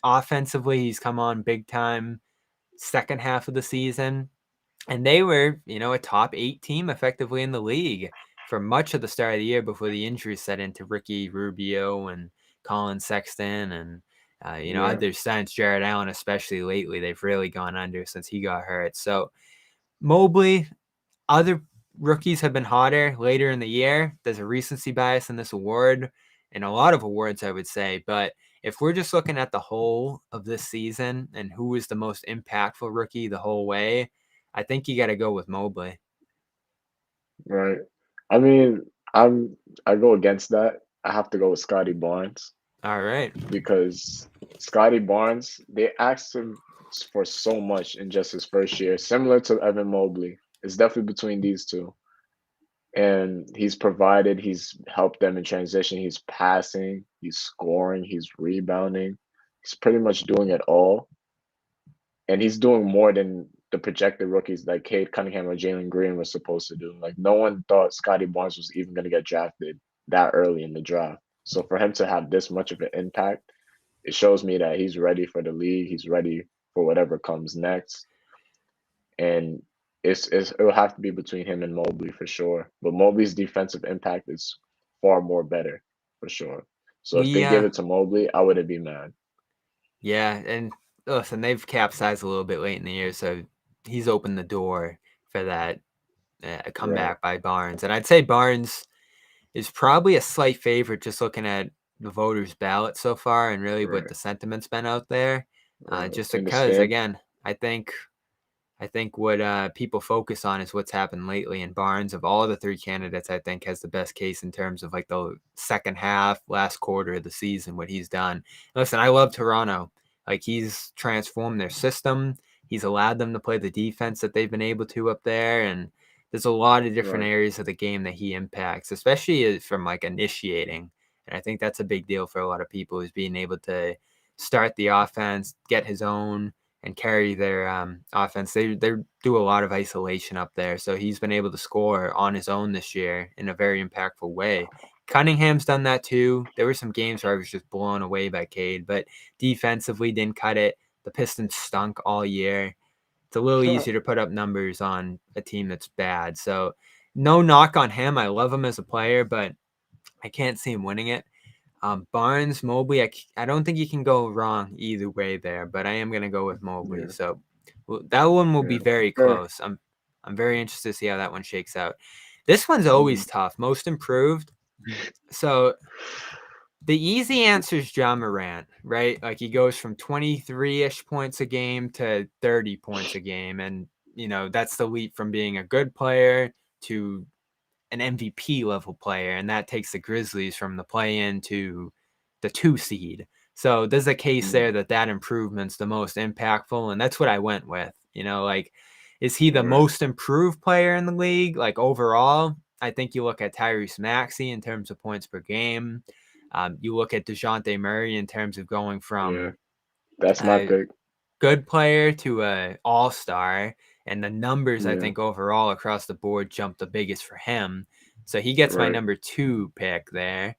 Offensively, he's come on big time second half of the season. And they were, a top 8 team effectively in the league for much of the start of the year before the injuries set into Ricky Rubio and Colin Sexton and, Yeah. others since. Jared Allen, especially lately, they've really gone under since he got hurt. So Mobley, other rookies have been hotter later in the year. There's a recency bias in this award and a lot of awards, I would say. But if we're just looking at the whole of this season and who was the most impactful rookie the whole way, I think you got to go with Mobley. Right. I mean, I go against that. I have to go with Scotty Barnes All right. because Scotty Barnes, they asked him for so much in just his first year, similar to Evan Mobley. It's definitely between these two. And he's helped them in transition. He's passing, he's scoring, he's rebounding. He's pretty much doing it all. And he's doing more than the projected rookies like Cade Cunningham or Jalen Green was supposed to do. Like no one thought Scotty Barnes was even going to get drafted that early in the draft. So for him to have this much of an impact, it shows me that he's ready for the league. He's ready for whatever comes next. And it'll have to be between him and Mobley for sure. But Mobley's defensive impact is far more better for sure. So if they give Yeah. it to Mobley, I wouldn't be mad. Yeah. And listen, they've capsized a little bit late in the year, so he's opened the door for that a Right. comeback by Barnes. And I'd say Barnes is probably a slight favorite just looking at the voters' ballot so far and really what Right. the sentiment's been out there. Right. Just In the because, stand. again, I think what people focus on is what's happened lately. And Barnes, of all the three candidates, I think has the best case in terms of like the second half, last quarter of the season, what he's done. Listen, I love Toronto. Like he's transformed their system. He's allowed them to play the defense that they've been able to up there. And there's a lot of different Right. areas of the game that he impacts, especially from like initiating. And I think that's a big deal for a lot of people is being able to start the offense, get his own, and carry their offense. They do a lot of isolation up there, so he's been able to score on his own this year in a very impactful way. Cunningham's done that too. There were some games where I was just blown away by Cade, but defensively didn't cut it. The Pistons stunk all year. It's a little easier to put up numbers on a team that's bad. So no knock on him. I love him as a player, but I can't see him winning it. Barnes, Mobley, I don't think you can go wrong either way there, but I am going to go with Mobley. Yeah. So that one will be Yeah. very Fair. close. I'm very interested to see how that one shakes out. This one's Mhm. always tough. Most improved. So the easy answer is John Morant, right? Like he goes from 23-ish points a game to 30 points a game. And, that's the leap from being a good player to an MVP level player, and that takes the Grizzlies from the play-in to the 2 seed. So there's a case Mhm. there that improvement's the most impactful, and that's what I went with. Like, is he the Right. most improved player in the league? Like overall, I think you look at Tyrese Maxey in terms of points per game. You look at DeJounte Murray in terms of going Yeah. from That's my a pick. good player to a all-star, and the numbers I Yeah. think overall across the board jump the biggest for him. So he gets my Right. number 2 pick there.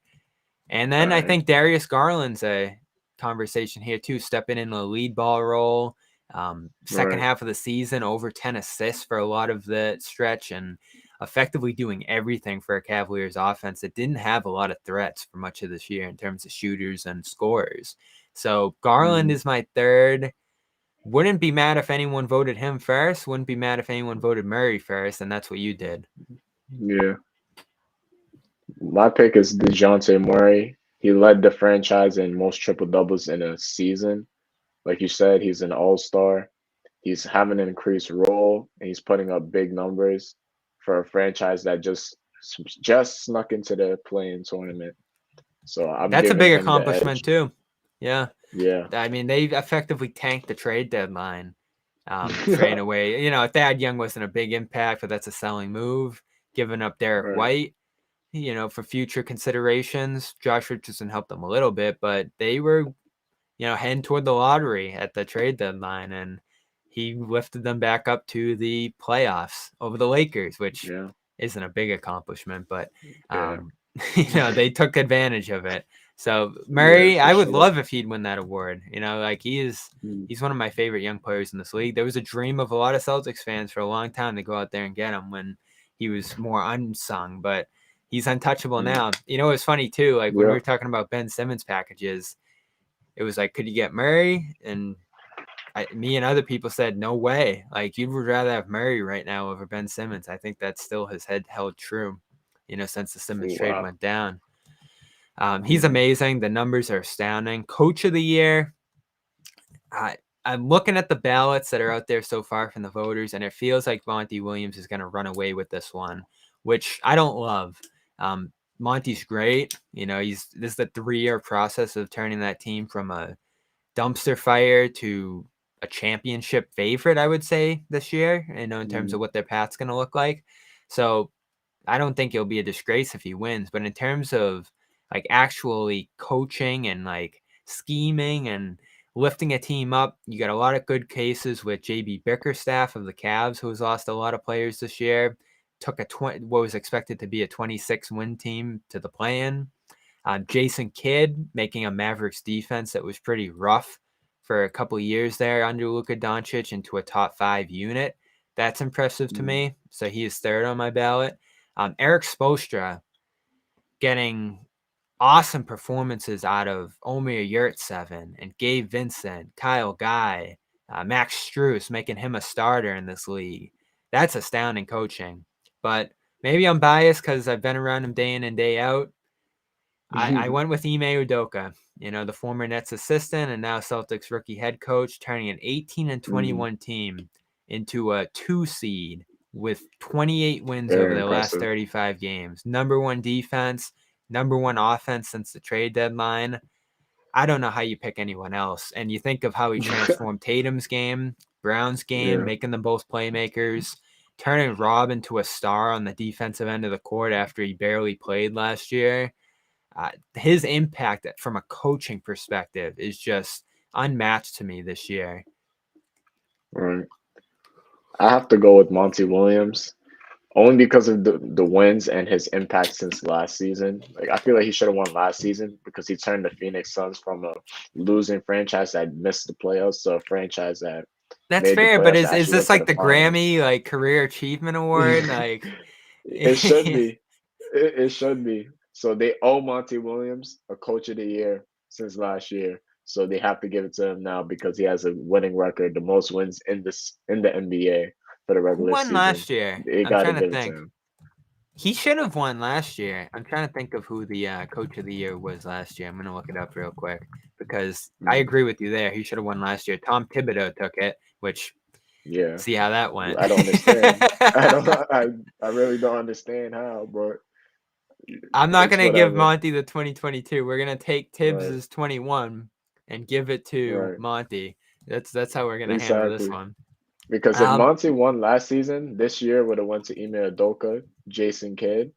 And All then I right. think Darius Garland's a conversation here too, stepping in a lead ball role. Second Right. half of the season, over 10 assists for a lot of the stretch and effectively doing everything for a Cavaliers offense that didn't have a lot of threats for much of this year in terms of shooters and scorers. So Garland Mhm. is my third. Wouldn't be mad if anyone voted him first. Wouldn't be mad if anyone voted Murray first, and that's what you did. Yeah. My pick is DeJounte Murray. He led the franchise in most triple doubles in a season. Like you said, he's an all-star. He's having an increased role and he's putting up big numbers for a franchise that just snuck into the play-in tournament. So I'm That's a giving big him the edge. accomplishment too. Yeah, Yeah. I mean they effectively tanked the trade deadline, trading away. Thad Young wasn't a big impact, but that's a selling move. Giving up Derek Right. White, for future considerations. Josh Richardson helped them a little bit, but they were heading toward the lottery at the trade deadline, and he lifted them back up to the playoffs over the Lakers, which Yeah. isn't a big accomplishment, but Yeah. um, they took advantage of it. So Yeah, Murray, for I would sure. love if he'd win that award. Like Mm. he's one of my favorite young players in this league. There was a dream of a lot of Celtics fans for a long time to go out there and get him when he was more unsung, but he's untouchable Mm. now. It's funny too, like when we Yeah. were talking about Ben Simmons packages, it was like, could you get Murray? And me and other people said, no way. Like, you would rather have Murray right now over Ben Simmons. I think that still has held true, since the Simmons trade Wow. went down. He's Mhm. amazing. The numbers are astounding. Coach of the year, I, I'm looking at the ballots that are out there so far from the voters, and it feels like Monty Williams is going to run away with this one, which I don't love. Monty's great. This is the 3-year process of turning that team from a dumpster fire to a championship favorite, I would say, this year, in terms Mm. of what their path's going to look like. So I don't think it'll be a disgrace if he wins, but in terms of like actually coaching and like scheming and lifting a team up, you got a lot of good cases with JB Bickerstaff of the Cavs, who has lost a lot of players this year, took what was expected to be a 26 win team to the play-in. Jason Kidd making a Mavericks defense that was pretty rough for a couple of years there under Luka Doncic into a top 5 unit. That's impressive to Mm. me. So he is third on my ballot. Eric Spoelstra getting awesome performances out of Omer Yurtseven and Gabe Vincent, Kyle Guy, Max Strus, making him a starter in this league. That's astounding coaching. but maybe I'm biased because I've been around him day in and day out. I went with Ime Udoka, the former Nets assistant and now Celtics rookie head coach, turning an 18-21 team into a 2 seed with 28 wins over Very their last impressive. 35 games. Number 1 defense, number 1 offense since the trade deadline. I don't know how you pick anyone else. And you think of how he transformed Tatum's game, Brown's game, Yeah. making them both playmakers, turning Rob into a star on the defensive end of the court after he barely played last year. His impact from a coaching perspective is just unmatched to me this year. Right. I have to go with Monty Williams. Only because of the wins and his impact since last season. Like I feel like he should have won last season because he turned the Phoenix Suns from a losing franchise that missed the playoffs to a franchise that That's made the fair, but playoffs to is actually this get to like the the finals. Grammy career achievement award? Like It should be. It should be. So they owe Monty Williams a coach of the year since last year. So they have to give it to him now because he has a winning record, the most wins in the NBA for the who regular won season. last year? They I'm got to trying to give it to think. him. He should have won last year. I'm trying to think of who the coach of the year was last year. I'm gonna look it up real quick because I Mm. agree with you there. He should have won last year. Tom Thibodeau took it, which Yeah. see how that went. I don't understand. I don't. I really don't understand how, but I'm not it's gonna give whatever. Monty the 2022. We're gonna take Right. Tibbs's 21 and give it to Right. Monty. That's how we're gonna handle this Exactly. one. Because if Um, Monty won last season, this year would have went to Ime Udoka, Jason Kidd,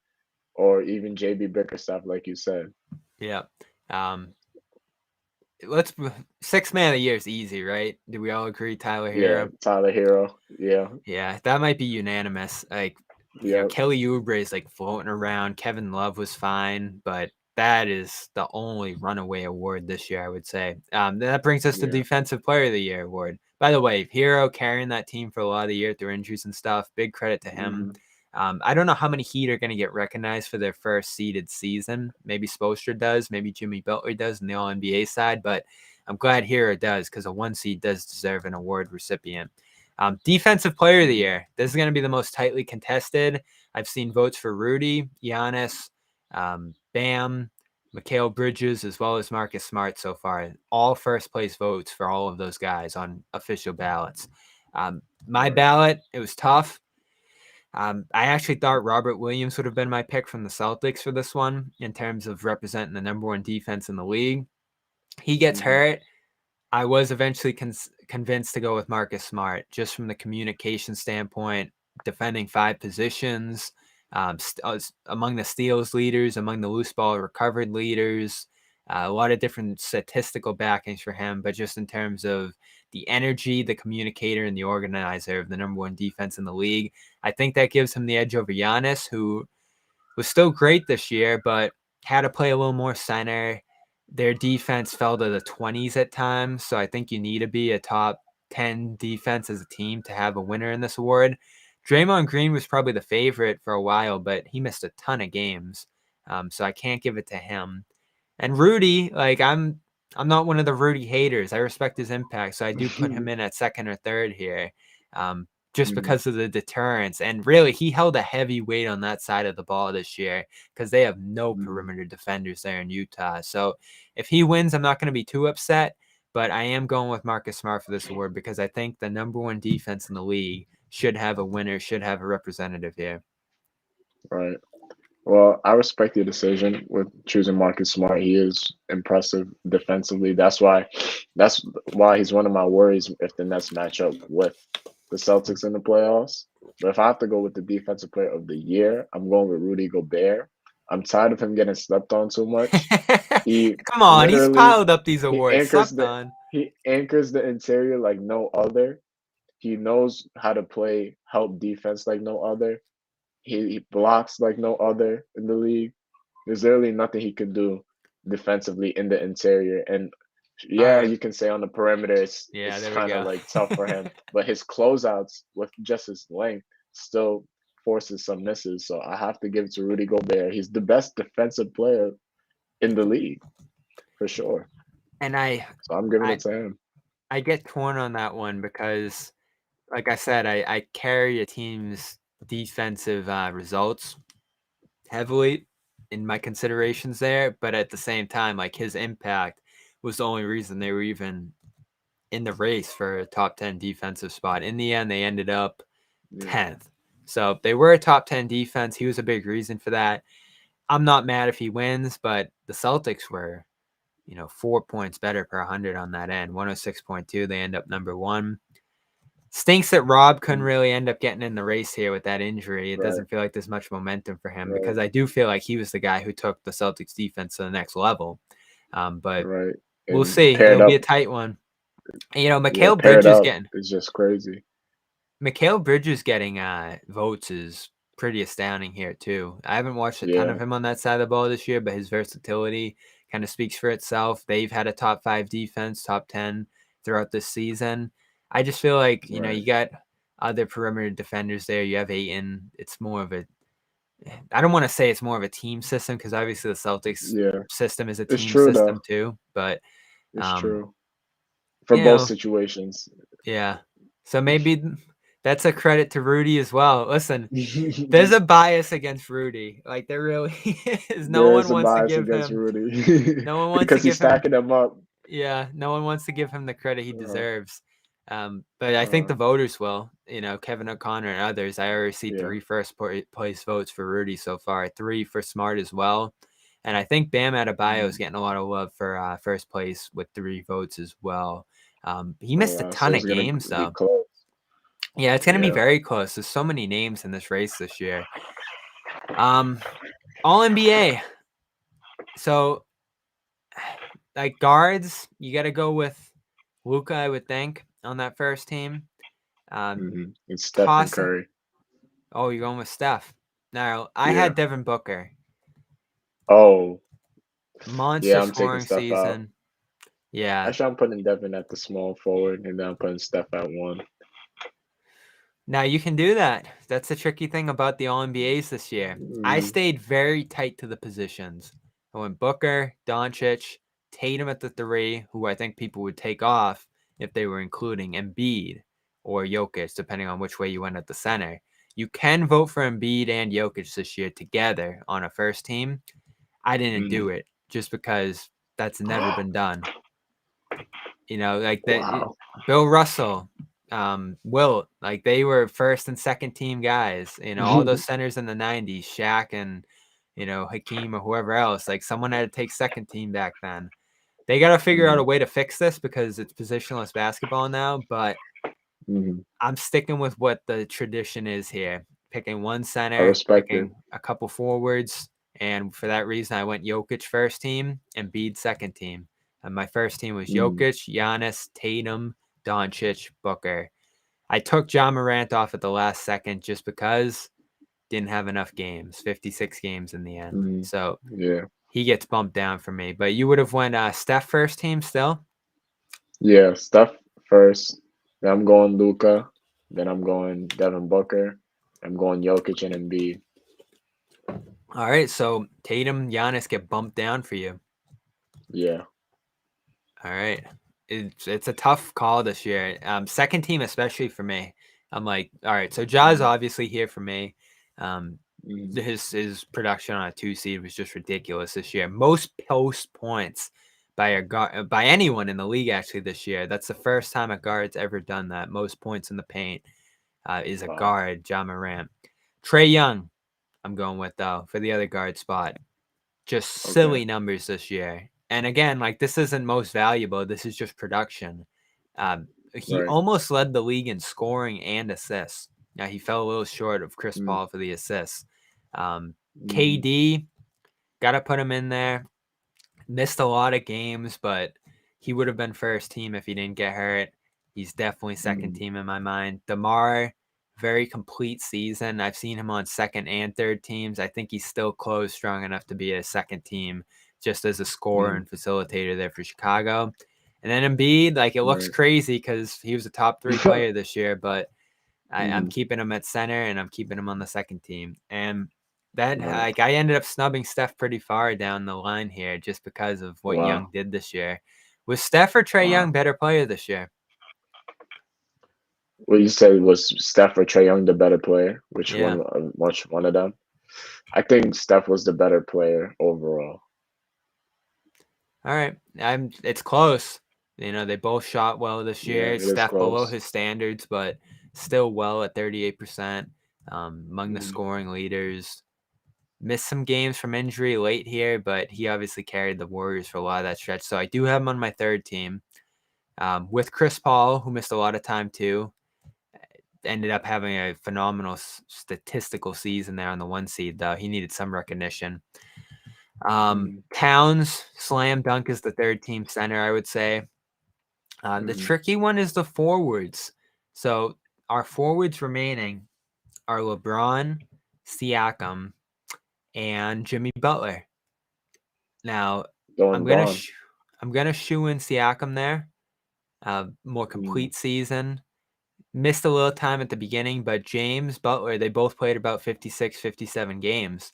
or even JB Bickerstaff, like you said. yeah. Um, let's six man of the year is easy, right? Do we all agree, Tyler Yeah, Hero? Tyler Hero. Yeah. Yeah, that might be unanimous. Yep. Kelly Oubre is floating around. Kevin Love was fine, but that is the only runaway award this year, I would say. That brings us to Yeah. Defensive Player of the Year award. By the way, Hero carrying that team for a lot of the year through injuries and stuff. Big credit to him. Hmm. I don't know how many Heat are going to get recognized for their first seeded season. Maybe Spoelstra does. Maybe Jimmy Butler does in the All NBA side, but I'm glad Hero does because a 1 seed does deserve an award recipient. Defensive Player of the Hmm. Year. This is going to be the most tightly contested. I've seen votes for Rudy, Giannis, Bam, Mikal Bridges, as well as Marcus Smart so far. All first place votes for all of those guys on official ballots. My Right. ballot, it was tough. I actually thought Robert Williams would have been my pick from the Celtics for this one in terms of representing the number 1 defense in the league. He gets Hmm. hurt. I was eventually convinced to go with Marcus Smart just from the communication standpoint, defending 5 positions, among the steals leaders, among the loose ball recovered leaders, a lot of different statistical backings for him, but just in terms of the energy, the communicator, and the organizer of the number 1 defense in the league, I think that gives him the edge over Giannis, who was still great this year, but had to play a little more center. Their defense fell to the 20s at times, so I think you need to be a top 10 defense as a team to have a winner in this award. Draymond Green was probably the favorite for a while, but he missed a ton of games, so I can't give it to him. And Rudy, I'm not one of the Rudy haters. I respect his impact, so I do put him in at second or third here, just Hmm. because of the deterrence. And really, he held a heavy weight on that side of the ball this year because they have no Hmm. perimeter defenders there in Utah. So if he wins, I'm not going to be too upset, but I am going with Marcus Smart for this award because I think the number 1 defense in the league should have a winner, should have a representative here. Right. Well, I respect your decision with choosing Marcus Smart. He is impressive defensively. That's why he's one of my worries if the Nets match up with the Celtics in the playoffs. But if I have to go with the defensive player of the year, I'm going with Rudy Gobert. I'm tired of him getting slept on too much. He Come on, he's literally piled up these he awards. anchors Slept the on. he anchors the interior like no other. He knows how to play help defense like no other. He blocks like no other in the league. There's literally nothing he can do defensively in the interior. And All yeah, right. you can say on the perimeter Yeah, it's there we kind of go. like tough for him, but his closeouts with just his length still forces some misses. So I have to give it to Rudy Gobert. He's the best defensive player in the league for sure. And I, So I'm giving it I, to him. I get torn on that one because, like I said, I carry a team's defensive results heavily in my considerations there, but at the same time, like his impact was the only reason they were even in the race for a top 10 defensive spot. In the end, they ended up Yeah. 10th. So they were a top 10 defense. He was a big reason for that. I'm not mad if he wins, but the Celtics were, 4 points better per 100 on that end. 106.2. They end up number one. Stinks that Rob couldn't really end up getting in the race here with that injury. It Right. doesn't feel like there's much momentum for him Right. because I do feel like he was the guy who took the Celtics defense to the next level. But Right. we'll And see. paired It'll be up. a tight one. Yeah, Mikal paired Bridges up getting is just crazy. votes is pretty astounding here too. I haven't watched a ton Yeah. of him on that side of the ball this year, but his versatility kind of speaks for itself. They've had a top 5 defense, top 10 throughout this season. I just feel like, Right. you got other perimeter defenders there. You have Ayton. It's more of I don't want to say it's more of a team system because obviously the Celtics Yeah. system is a It's team true system though. too, but It's um, true. For you both know, situations. yeah. So maybe that's a credit to Rudy as well. Listen, there's a bias against Rudy. Like there really is. No There one is a wants to bias give against him. Rudy No one wants to because he's give him. stacking them up. Yeah, no one wants to give him the credit he Uh, deserves. But I think uh, the voters will. Kevin O'Connor and others. I already see yeah. 3 place votes for Rudy so far. 3 for Smart as well. And I think Bam Adebayo is Mm. getting a lot of love for first place with 3 votes as well. He Oh missed a wow. So ton it's of gonna games be though. close. Yeah, it's gonna be Yeah. very close. There's so many names in this race this year. All NBA. So, like guards, you got to go with Luka, I would think, on that first team. Um, It's Stephen toss. Curry. Oh, you're going with Steph. Now, I Yeah. had Devin Booker. Oh, Monster yeah. I'm taking scoring Steph out. season. Yeah. Actually, I'm putting Devin at the small forward, and then I'm putting Steph at one. Now you can do that. That's the tricky thing about the All NBAs this year. I Mm, stayed very tight to the positions. I went Booker, Doncic, Tatum at the 3, who I think people would take off if they were including Embiid or Jokic, depending on which way you went at the center. You can vote for Embiid and Jokic this year together on a first team. I didn't do mm. it just because that's never been done. Like that. Wow. Bill Russell, Wilt, like they were first and second team guys. All those centers in the '90s, Shaq and Hakeem or whoever else. Like someone had to take second team back then. They got to figure out a Mhm, way to fix this because it's positionless basketball now. But mhm. I'm sticking with what the tradition is here. Picking one I center, respect it. picking a couple forwards, and for that reason, I went Jokic first team and Embiid second team. And my first team was Mm, Jokic, Giannis, Tatum, Doncic, Booker. I took Ja Morant off at the last second just because didn't have enough games, 56 games in the end. mm. So Yeah. he gets bumped down for me. But you would have went Steph first team still? Yeah. Steph first. Then I'm going Luca. Then I'm going Devin Booker. I'm going Jokic and Embiid. All right, so Tatum, Giannis get bumped down for you. Yeah. All right. It's a tough call this year. Second team, especially for me. I'm like, all right. So Ja's Mm, obviously here for me. Um, mm, his production on a 2 seed was just ridiculous this year. Most post points by anyone in the league actually this year. That's the first time a guard's ever done that. Most points in the paint is a wow. guard, Ja Morant. Trae Young, I'm going with though for the other guard spot. Just Okay. silly numbers this year. And again, like this isn't most valuable. This is just production. He Right. almost led the league in scoring and assists. Now he fell a little short of Chris Mm, Paul for the assists. mm, KD, gotta put him in there. Missed a lot of games, but he would have been first team if he didn't get hurt. He's definitely second mm, team in my mind. DeMar, very complete season. I've seen him on second and third teams. I think he's still close strong enough to be a second team just as a scorer mm. and facilitator there for Chicago. And then Embiid, like it looks Right. crazy because he was a top 3 player this year, but I'm Mhm, keeping him at center and I'm keeping him on the second team. And that right. like I ended up snubbing Steph pretty far down the line here just because of what Young Wow. did this year. Was Steph or Trae Young Wow. better player this year? What you said was Steph or Trae Young the better player? Yeah. Which one of them? I think Steph was the better player overall. All right. It's close. They both shot well this Yeah, year. it is Steph below close. his standards, but still well at 38%. Among the Mm, scoring leaders. Missed some games from injury late here, but he obviously carried the Warriors for a lot of that stretch. So I do have him on my third team. With Chris Paul, who missed a lot of time too. Ended up having a phenomenal statistical season there on the 1 seed, though. He needed some recognition. mm, Towns, slam dunk is the third team center, I would say. The mm. tricky one is the forwards. So our forwards remaining are LeBron, Siakam, and Jimmy Butler. Now, I'm Going gonna Braun. sh- I'm gonna shoe in Siakam there. More Mm, complete season. Missed a little time at the beginning, but James Butler, they both played about 56, 57 games.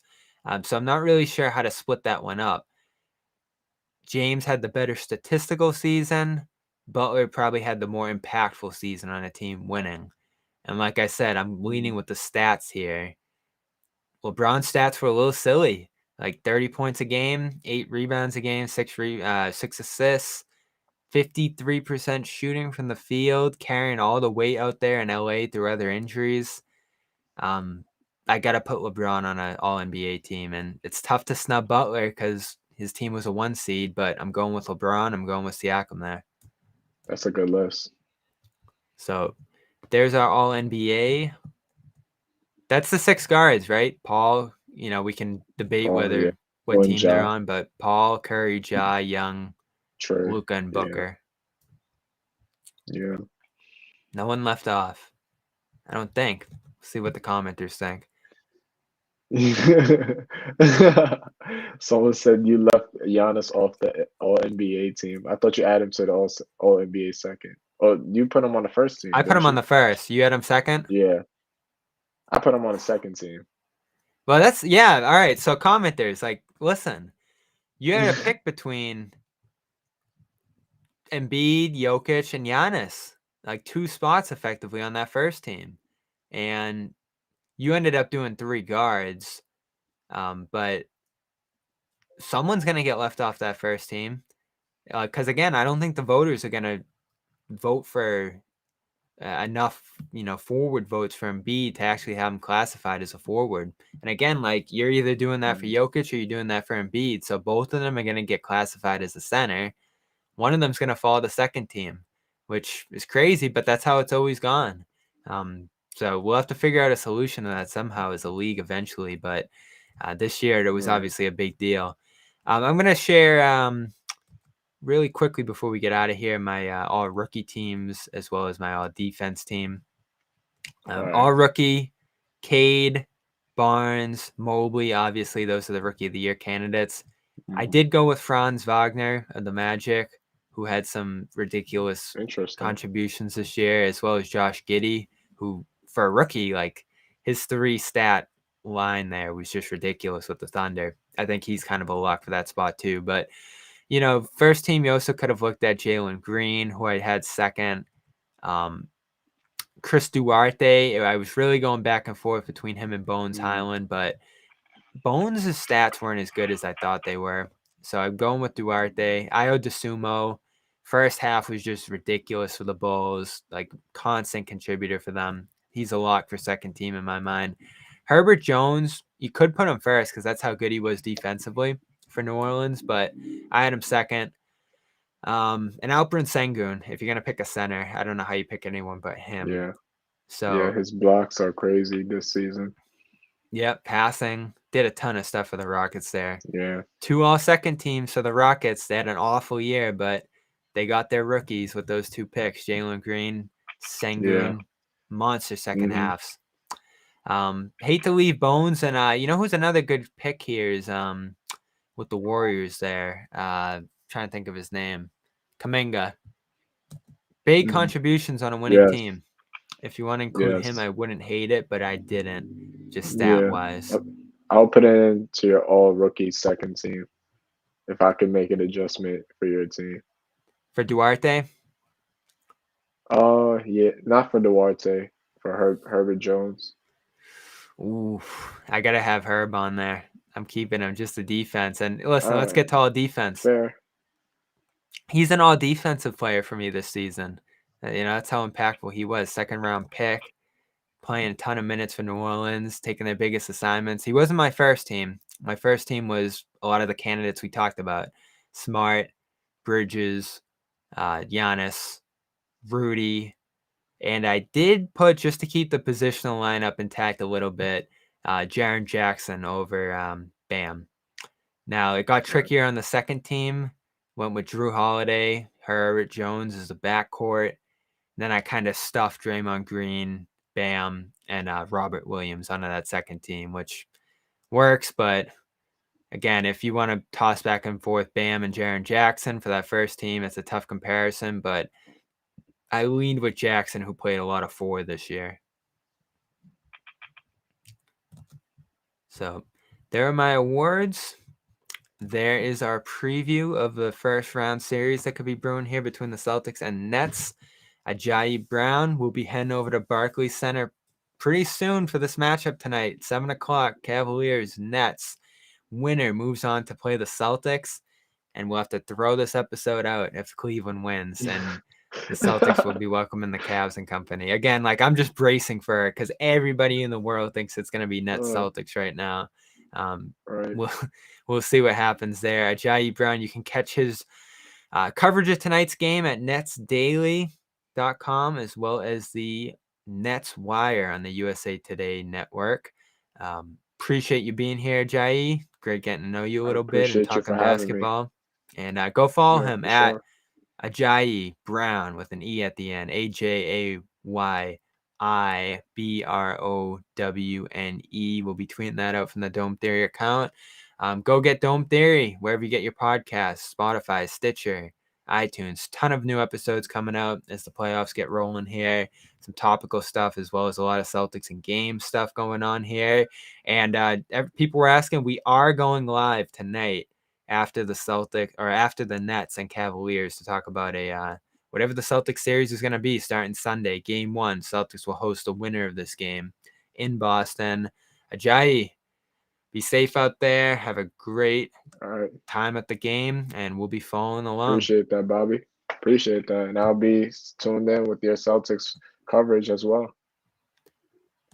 So I'm not really sure how to split that one up. James had the better statistical season. Butler probably had the more impactful season on a team winning. And like I said, I'm leaning mm, with the stats here. LeBron's stats were a little silly, like 30 points a game, 8 rebounds a game, 6 assists, 53% shooting from the field, carrying all the weight out there in LA through other injuries. Um, I got to put LeBron on an All NBA team, and it's tough to snub Butler because his team was a 1 seed. But I'm going with LeBron. I'm going with Siakam there. that's a good list. So there's our All NBA. That's the 6 guards, right? Paul. We can debate Oh yeah, what going team they're Ja, on, but Paul, Curry, Ja, Young, Trey. Luka, and Yeah, Booker. yeah. No one left off. I don't think. See what the commenters think. Someone said you left Giannis off the All NBA team. I thought you added him to the All NBA second. Oh, you put him on the first team, I put didn't him on you? the first. You had him second? Yeah, I put him on the second team. Well, yeah. All right. So commenters, listen, you had to pick between Embiid, Jokic, and Giannis, like 2 spots effectively on that first team. And you ended up doing 3 guards. But someone's going to get left off that first team. Because again, I don't think the voters are going to vote for enough, forward votes for Embiid to actually have him classified as a forward. And again, you're either doing that for Mm, Jokic or you're doing that for Embiid. So both of them are going to get classified as a center. One of them's going to fall to the second team, which is crazy, but that's how it's always gone. So we'll have to figure out a solution to that somehow as a league eventually. But this year, it was right. obviously a big deal. I'm going to share really quickly before we get out of here my all rookie teams as well as my all defense team. All right. All rookie, Cade, Barnes, Mobley. Obviously, those are the rookie of the year candidates. I Mm, did go with Franz Wagner of the Magic, who had some ridiculous interesting. contributions this year, as well as Josh Giddey, who for a rookie, his 3 stat line there was just ridiculous with the Thunder. I think he's kind of a lock for that spot too. But first team, you also could have looked at Jalen Green, who I had second. Um, Chris Duarte, I was really going back and forth between him and Bones Mm, Highland, but Bones' stats weren't as good as I thought they were. So I'm going with Duarte. Io DeSumo, first half was just ridiculous for the Bulls, constant contributor for them. He's a lock for second team in my mind. Herbert Jones, you could put him first because that's how good he was defensively for New Orleans, but I had him second. And Alperen Sengun, if you're going to pick a center, I don't know how you pick anyone but him. yeah, yeah. So His blocks are crazy this season. yep, passing. Did a ton of stuff for the Rockets there. Yeah. 2 all second teams for the Rockets. They had an awful year, but they got their rookies with those 2 picks, Jalen Green, Yeah. Sengun, monster second Hmm. halves. Hate to leave Bones, and you know who's another good pick here is with the Warriors there. Trying to think of his name. Kaminga. Big Hmm. contributions on a winning Yes. team. If you want to include him, Yes. I wouldn't hate it, but I didn't, just stat Yeah. wise. Uh, I'll put it into your all rookie second team if I can make an adjustment for your team. For Duarte, Yeah, not for Duarte, for Herbert Jones. Ooh, I gotta have Herb on there. I'm keeping him just the defense. And listen, let's Uh, get to all defense. Fair. He's an all defensive player for me this season. That's how impactful he was. Second round pick, playing a ton of minutes for New Orleans, taking their biggest assignments. He wasn't my first team. My first team was a lot of the candidates we talked about: Smart, Bridges, Giannis, Rudy, and I did put, just to keep the positional lineup intact a little bit, Jaren Jackson over Bam. Now it got Right. trickier on the second team. Went with Drew Holiday, Herbert Jones as the backcourt. Then I kind of stuffed Draymond Green, Bam, and Robert Williams onto that second team, which works. But again, if you want to toss back and forth Bam and Jaren Jackson for that first team, it's a tough comparison. But I leaned with Jackson, who played a lot of four this year. So there are my awards. There is our preview of the first round series that could be brewing here between the Celtics and Nets. Ajayi Browne will be heading over to Barclays Center pretty soon for this matchup tonight. 7 o'clock, Cavaliers, Nets. Winner moves on to play the Celtics, and we'll have to throw this episode out if Cleveland wins, and the Celtics will be welcoming the Cavs and company. Again, I'm just bracing for it because everybody in the world thinks it's going to be Nets Celtics right now. Right. We'll see what happens there. Ajayi Browne, you can catch his coverage of tonight's game at netsdaily.com as well as the Nets Wire on the USA Today network. Appreciate you being here, Ajayi. Great getting to know you a I little bit and appreciate you for talking having me. basketball. And go follow Yeah, him for at sure. Ajayi Browne with an E at the end. AJAYIBROWNE. We'll be tweeting that out from the Dome Theory account. Go get Dome Theory wherever you get your podcasts: Spotify, Stitcher, iTunes. Ton of new episodes coming out as the playoffs get rolling here. Some topical stuff as well as a lot of Celtics and game stuff going on here. And people were asking, we are going live tonight after the Nets and Cavaliers to talk about whatever the Celtics series is going to be starting Sunday. Game 1, Celtics will host the winner of this game in Boston. Ajayi, be safe out there. Have a great time at the game, and we'll be following along. Appreciate that, Bobby. Appreciate that. And I'll be tuned in with your Celtics coverage as well.